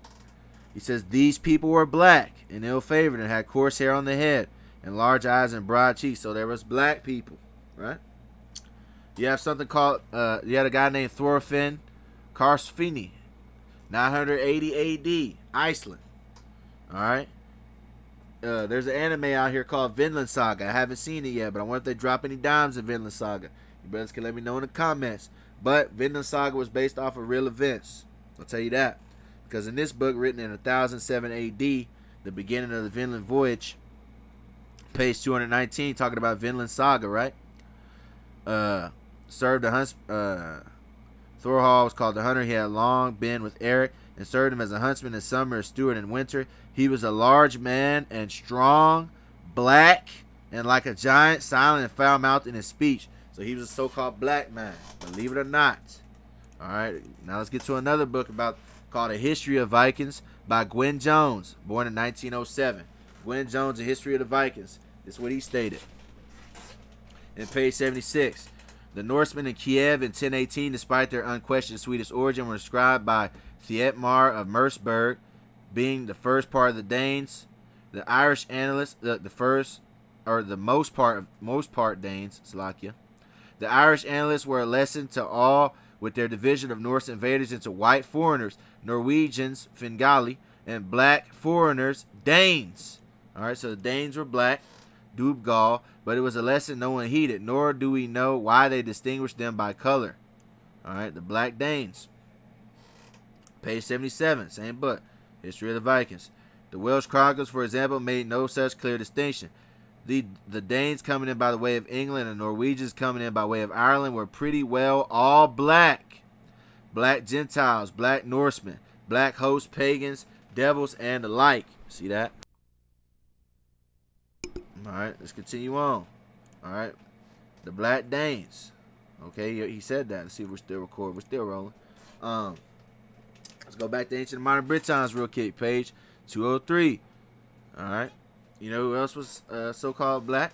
He says, these people were black and ill-favored and had coarse hair on the head and large eyes and broad cheeks. So there was black people, right? You have something called, you had a guy named Thorfinn Karsfini, 980 A.D., Iceland, all right? There's an anime out here called Vinland Saga. I haven't seen it yet, but I wonder if they drop any dimes in Vinland Saga. You brothers can let me know in the comments. But Vinland Saga was based off of real events. I'll tell you that. Because in this book, written in 1007 A.D., the beginning of the Vinland Voyage, page 219, talking about Vinland Saga, right? Served a Thorhall was called the hunter. He had long been with Eric and served him as a huntsman in summer, a steward in winter. He was a large man and strong, black, and like a giant, silent and foul-mouthed in his speech. So he was a so-called black man, believe it or not. All right, now let's get to another book called A History of Vikings by Gwyn Jones, born in 1907. Gwyn Jones, A History of the Vikings. This is what he stated. In page 76, the Norsemen in Kiev in 1018, despite their unquestioned Swedish origin, were described by Thietmar of Merseburg, being the first part of the Danes. The Irish annalists, most part Danes, Slovakia. The Irish annalists were a lesson to all with their division of Norse invaders into white foreigners, Norwegians, Fingali, and black foreigners, Danes. All right, so the Danes were black, Dub Gaul, but it was a lesson no one heeded, nor do we know why they distinguished them by color. All right, the Black Danes. Page 77, same book, History of the Vikings. The Welsh Chronicles, for example, made no such clear distinction. The Danes coming in by the way of England and Norwegians coming in by way of Ireland were pretty well all black. Black Gentiles, black Norsemen, black hosts, pagans, devils, and the like. See that? All right, let's continue on. All right, the Black Danes. Okay, he said that. Let's see if we're still recording. We're still rolling. Let's go back to ancient and modern Britons real quick. Page 203. All right. You know who else was so-called black?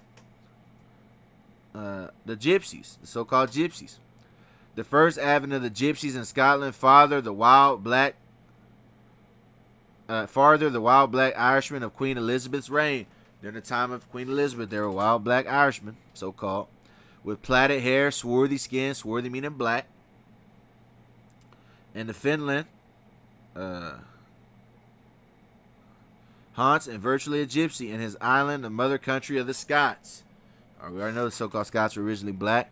The Gypsies, the so-called Gypsies. The first advent of the Gypsies in Scotland farther the wild black Irishmen of Queen Elizabeth's reign. During the time of Queen Elizabeth, there were wild black Irishmen, so-called, with plaited hair, swarthy skin, swarthy meaning black. And the Finland, haunts and virtually a gypsy in his island, the mother country of the Scots. We already know the so-called Scots were originally black.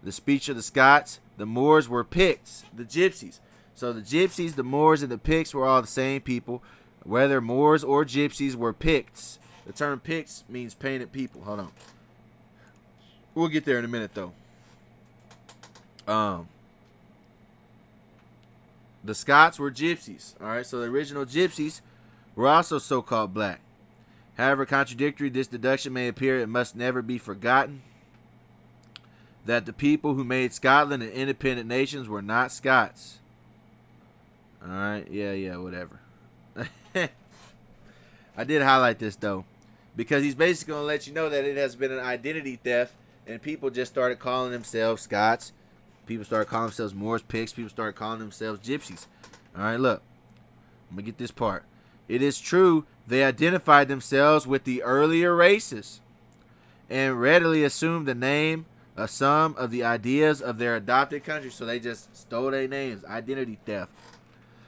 The speech of the Scots, the Moors were Picts, the gypsies. So the gypsies, the Moors, and the Picts were all the same people. Whether Moors or gypsies were Picts. The term Picts means painted people. Hold on. We'll get there in a minute, though. The Scots were gypsies. All right, so the original gypsies were also so-called black. However contradictory this deduction may appear, it must never be forgotten that the people who made Scotland an independent nation were not Scots. All right, yeah, whatever. I did highlight this, though, because he's basically going to let you know that it has been an identity theft, and people just started calling themselves Scots. People started calling themselves Moors, Picts. People started calling themselves Gypsies. All right, look. I'm going to get this part. It is true they identified themselves with the earlier races and readily assumed the name of some of the ideas of their adopted country. So they just stole their names. Identity theft.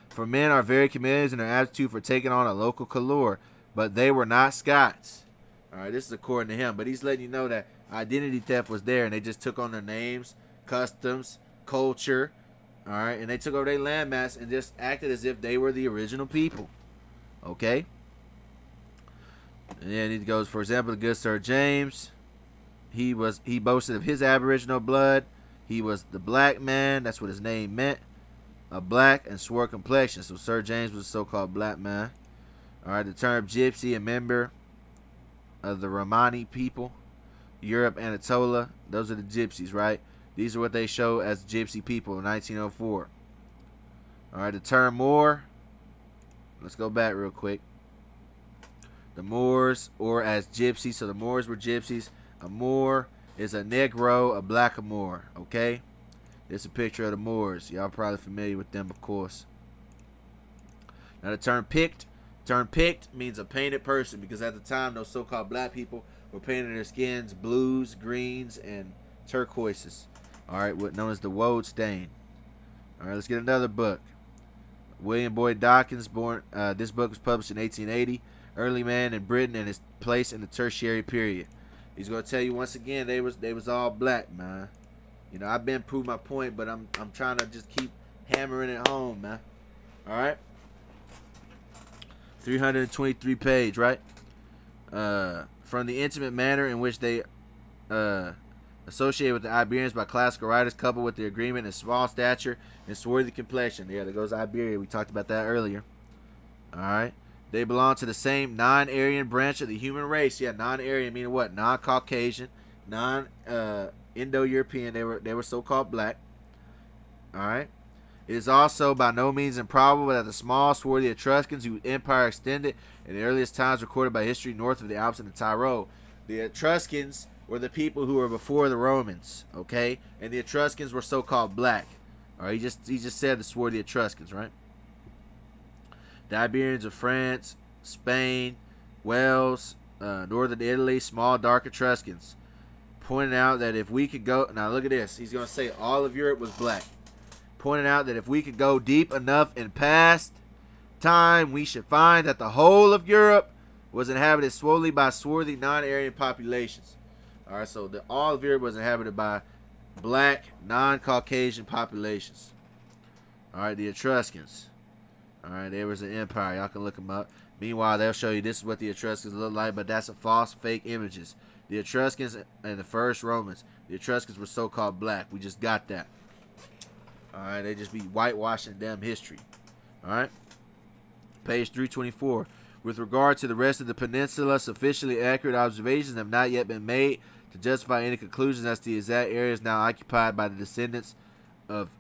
For men are very chameleons in their aptitude for taking on a local color, but they were not Scots. All right, this is according to him, but he's letting you know that identity theft was there, and they just took on their names, customs, culture, all right, and they took over their landmass and just acted as if they were the original people. Okay? And then it goes, for example, the good Sir James. He boasted of his aboriginal blood. He was the black man. That's what his name meant. A black and swore complexion. So Sir James was a so-called black man. All right, the term gypsy, a member of the Romani people, Europe, Anatolia. Those are the gypsies, right? These are what they show as gypsy people in 1904. All right, the term Moor. Let's go back real quick. The Moors, or as gypsies. So the Moors were gypsies. A Moor is a Negro, a blackamoor. Okay? It's a picture of the Moors. Y'all probably familiar with them, of course. Now the term Pict. Term Pict means a painted person, because at the time those so-called black people were painting their skins blues, greens, and turquoises. All right, what known as the woad stain. All right, let's get another book. William Boyd Dawkins, born. This book was published in 1880. Early man in Britain and his place in the tertiary period. He's gonna tell you once again they was all black, man. You know, I've been proving my point, but I'm trying to just keep hammering it home, man. All right. 323 page, right? From the intimate manner in which they associated with the Iberians by classical writers, coupled with the agreement in small stature and swarthy complexion. Yeah, there goes Iberia. We talked about that earlier. All right. They belong to the same non-Aryan branch of the human race. Yeah, non-Aryan meaning what? Non-Caucasian, non-Indo-European. They were so-called black. All right. It is also by no means improbable that the small swarthy Etruscans, whose empire extended in the earliest times recorded by history north of the Alps and the Tyrol. The Etruscans were the people who were before the Romans, okay? And the Etruscans were so-called black. All right, he just said the swarthy Etruscans, right? The Iberians of France, Spain, Wales, northern Italy, small dark Etruscans. Pointing out that if we could go... Now look at this. He's going to say all of Europe was black. Pointing out that if we could go deep enough in past time, we should find that the whole of Europe was inhabited solely by swarthy non-Aryan populations. All right, so all of Europe was inhabited by black, non-Caucasian populations. All right, the Etruscans. All right, there was an empire. Y'all can look them up. Meanwhile, they'll show you this is what the Etruscans look like, but that's a false, fake images. The Etruscans and the first Romans, the Etruscans were so-called black. We just got that. All right, they just be whitewashing damn history. All right, page 324. With regard to the rest of the peninsula, sufficiently accurate observations have not yet been made to justify any conclusions as to the exact areas now occupied by the descendants of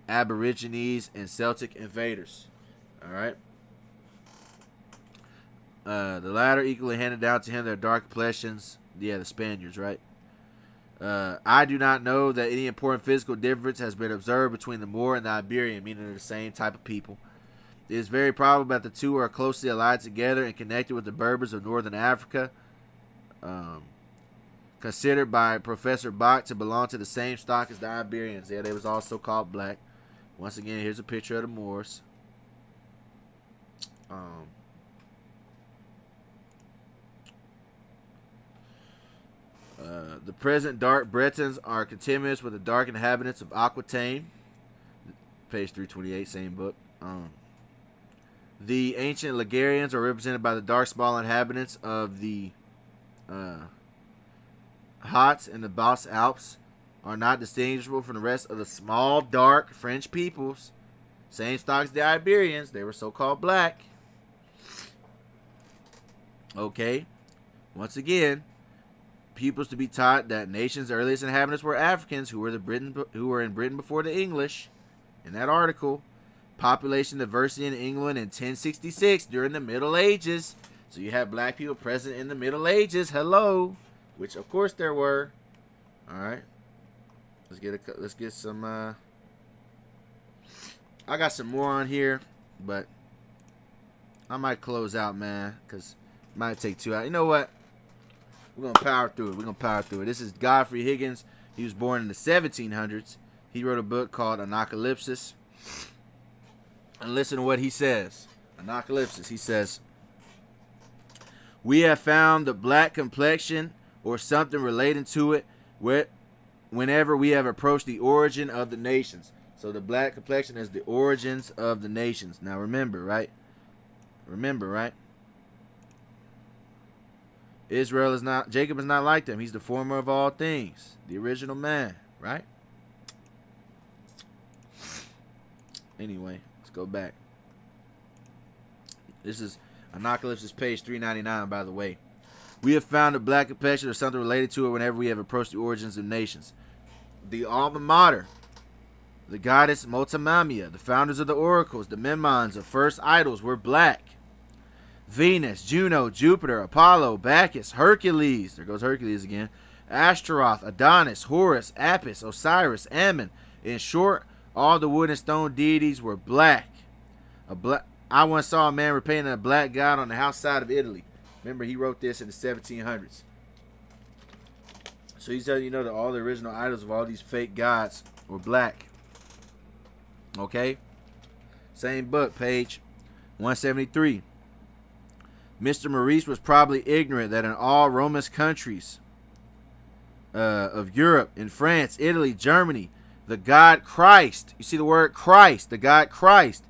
Aborigines and Celtic invaders. All right. The latter equally handed down to him their dark complexions. Yeah, the Spaniards, right? I do not know that any important physical difference has been observed between the Moor and the Iberian, meaning they're the same type of people. It is very probable that the two are closely allied together and connected with the Berbers of northern Africa, considered by Professor Bach to belong to the same stock as the Iberians. Yeah, they was also called black. Once again, here's a picture of the Moors. The present dark Bretons are contemporaneous with the dark inhabitants of Aquitaine. Page 328, same book. The ancient Ligurians are represented by the dark small inhabitants of the Hots and the Basque Alps are not distinguishable from the rest of the small dark French peoples. Same stock as the Iberians. They were so-called black. Okay. Once again, peoples to be taught that nation's earliest inhabitants were Africans who were in Britain before the English. In that article, population diversity in England in 1066 during the Middle Ages. So you have black people present in the Middle Ages. Hello, which of course there were. All right, let's get some. I got some more on here, but I might close out, man, because it might take 2 hours. You know what? We're gonna power through it. This is Godfrey Higgins. He was born in the 1700s. He wrote a book called Anacalypsis. And listen to what he says. Anacalypsis. He says, we have found the black complexion or something relating to it whenever we have approached the origin of the nations. So the black complexion is the origins of the nations. Now remember, right? Jacob is not like them. He's the former of all things. The original man, right? Anyway, let's go back. This is Anacalypsis, page 399, by the way. We have found a black complexion or something related to it whenever we have approached the origins of nations. The alma mater, the goddess Motamamia, the founders of the oracles, the Memons of first idols were black. Venus, Juno, Jupiter, Apollo, Bacchus, Hercules, there goes Hercules again, Ashtaroth, Adonis, Horus, Apis, Osiris, Ammon. In short, all the wood and stone deities were black. I once saw a man repainting a black god on the house side of Italy. Remember, he wrote this in the 1700s. So he's telling you, that all the original idols of all these fake gods were black. Okay? Same book, page 173. Mr. Maurice was probably ignorant that in all Roman countries of Europe, in France, Italy, Germany, the god Christ, you see the word Christ, the god Christ,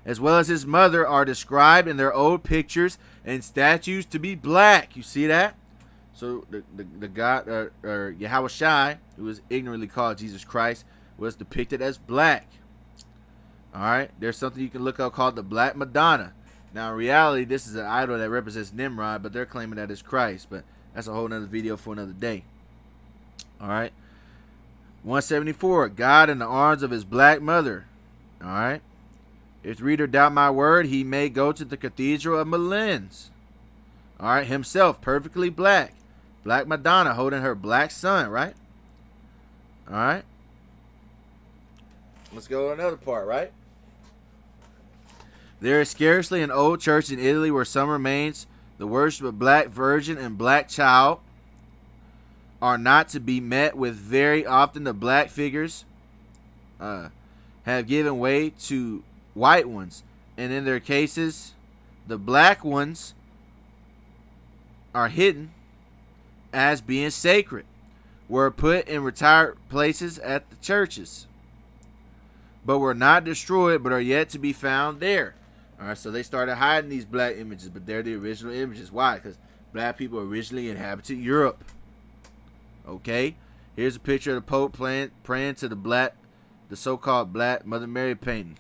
as well as his mother, are described in their old pictures and statues to be black. You see that? So the god, or yahawashi, who was ignorantly called Jesus Christ, was depicted as black. All right? There's something you can look up called the Black Madonna. Now, in reality, this is an idol that represents Nimrod, but they're claiming that it's Christ. But that's a whole nother video for another day. All right? 174, God in the arms of his black mother. All right? If the reader doubt my word, he may go to the Cathedral of Malines. All right? Himself, perfectly black. Black Madonna holding her black son, right? All right? Let's go to another part, right? There is scarcely an old church in Italy where some remains, the worship of black virgin and black child, are not to be met with. Very often the black figures have given way to white ones, and in their cases, the black ones are hidden as being sacred, were put in retired places at the churches, but were not destroyed, but are yet to be found there. All right, so they started hiding these black images, but they're the original images. Why? Because black people originally inhabited Europe. Okay, here's a picture of the Pope praying to the so-called black Mother Mary painting.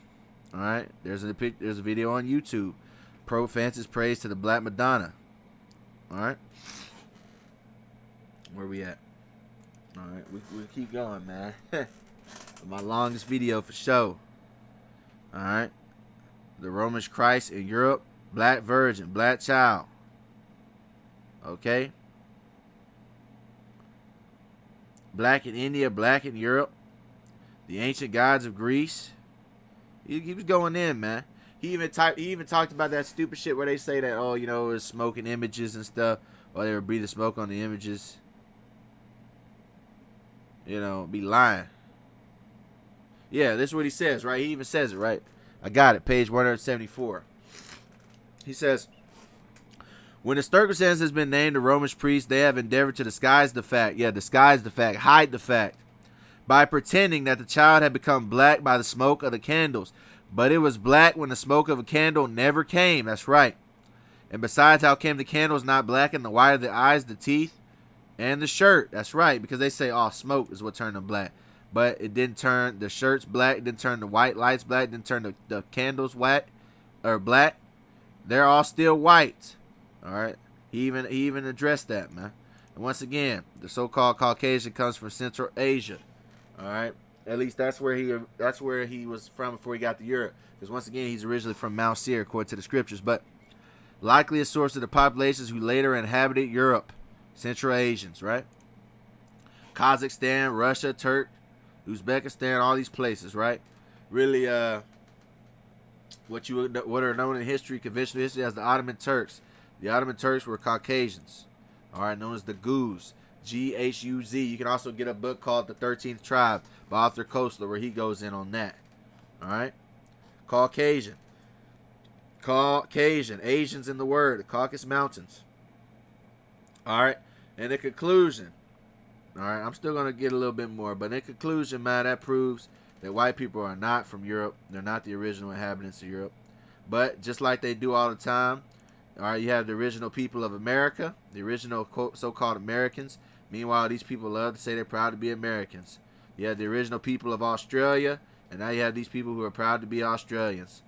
All right, there's a video on YouTube. Pope Francis prays to the Black Madonna. All right, where we at? All right, we keep going, man. My longest video for show. All right, the Roman Christ in Europe, black virgin, black child. Okay, black in India, black in Europe, the ancient gods of Greece. He was going in, man. He even talked about that stupid shit where they say that, oh, you know, it was smoking images and stuff, or they were breathing smoke on the images. You know, be lying. Yeah, this is what he says, right? He even says it, right? I got it, page 174. He says, when the circumstance has been named the Roman priests, they have endeavored to disguise the fact, hide the fact, by pretending that the child had become black by the smoke of the candles. But it was black when the smoke of a candle never came. That's right. And besides, how came the candles not black in the white of the eyes, the teeth, and the shirt? That's right, because they say, oh, smoke is what turned them black. But it didn't turn the shirts black, it didn't turn the white lights black, it didn't turn the candles white or black. They're all still white. All right. He even addressed that, man. And once again, the so-called Caucasian comes from Central Asia. All right. At least that's where he was from before he got to Europe. Because once again, he's originally from Mount Seir, according to the scriptures. But likely a source of the populations who later inhabited Europe, Central Asians, right? Kazakhstan, Russia, Turk, Uzbekistan, all these places, right? Really, what are known in history, conventional history, as the Ottoman Turks. The Ottoman Turks were Caucasians, all right, known as the Guz, Ghuz. You can also get a book called The 13th Tribe by author Kostler, where he goes in on that, all right? Caucasian, Asians in the word, the Caucasus Mountains, all right? And in conclusion, all right, I'm still going to get a little bit more, but in conclusion, man, that proves that white people are not from Europe. They're not the original inhabitants of Europe. But just like they do all the time, all right, you have the original people of America, the original so-called Americans. Meanwhile, these people love to say they're proud to be Americans. You have the original people of Australia, and now you have these people who are proud to be Australians.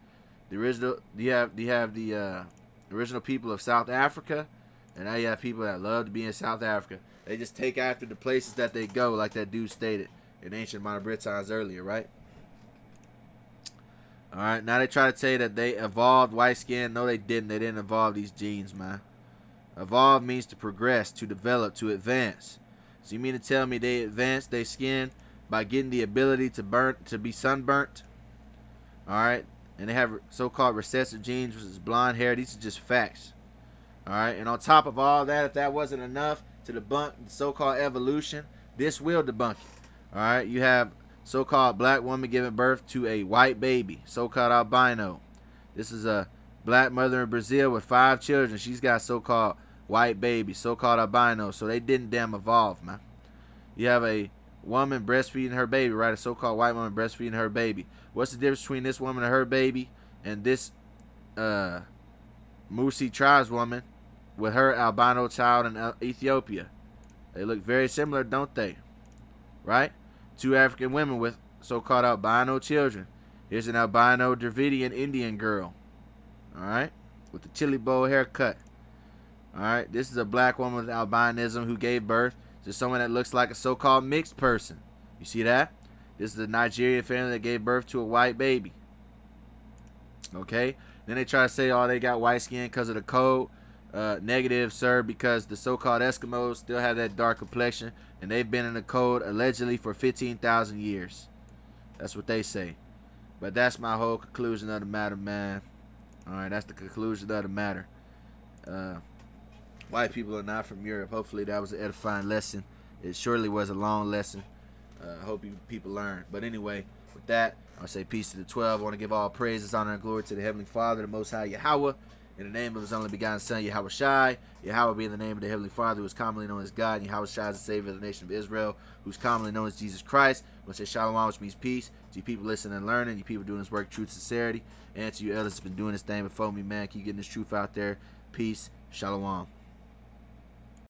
You have the original people of South Africa, and now you have people that love to be in South Africa. They just take after the places that they go, like that dude stated in ancient modern Britons earlier, right? All right, now they try to say that they evolved white skin. No, they didn't. They didn't evolve these genes, man. Evolve means to progress, to develop, to advance. So you mean to tell me they advanced their skin by getting the ability to be sunburnt? All right, and they have so-called recessive genes, which is blonde hair. These are just facts. All right, and on top of all that, if that wasn't enough to debunk the so-called evolution, this will debunk it. All right, you have so-called black woman giving birth to a white baby, so-called albino. This is a black mother in Brazil with 5 children. She's got so-called white baby, so-called albino. So they didn't damn evolve, man. You have a woman breastfeeding her baby, right? A so-called white woman breastfeeding her baby. What's the difference between this woman and her baby and this Musi tribeswoman with her albino child in Ethiopia? They look very similar, don't they? Right? 2 African women with so-called albino children. Here's an albino Dravidian Indian girl. Alright? With the chili bowl haircut. Alright? This is a black woman with albinism who gave birth to someone that looks like a so-called mixed person. You see that? This is a Nigerian family that gave birth to a white baby. Okay? Then they try to say, oh, they got white skin because of the cold. Negative, sir, because the so-called Eskimos still have that dark complexion, and they've been in the cold allegedly for 15,000 years. That's what they say. But that's my whole conclusion of the matter, man. All right, that's the conclusion of the matter. White people are not from Europe. Hopefully that was an edifying lesson. It surely was a long lesson. I hope people learn. But anyway, with that, I'll say peace to the 12. I want to give all praises, honor, and glory to the Heavenly Father, the Most High Yahawah, In the name of his only begotten Son, yahawashi, Yahawah being the name of the Heavenly Father, who is commonly known as God, and yahawashi is the Savior of the nation of Israel, who's commonly known as Jesus Christ. I'm going to say shalom, which means peace. To you people listening and learning, you people doing this work, truth, sincerity. And to you elders that's been doing this thing before me, man, keep getting this truth out there. Peace. Shalom.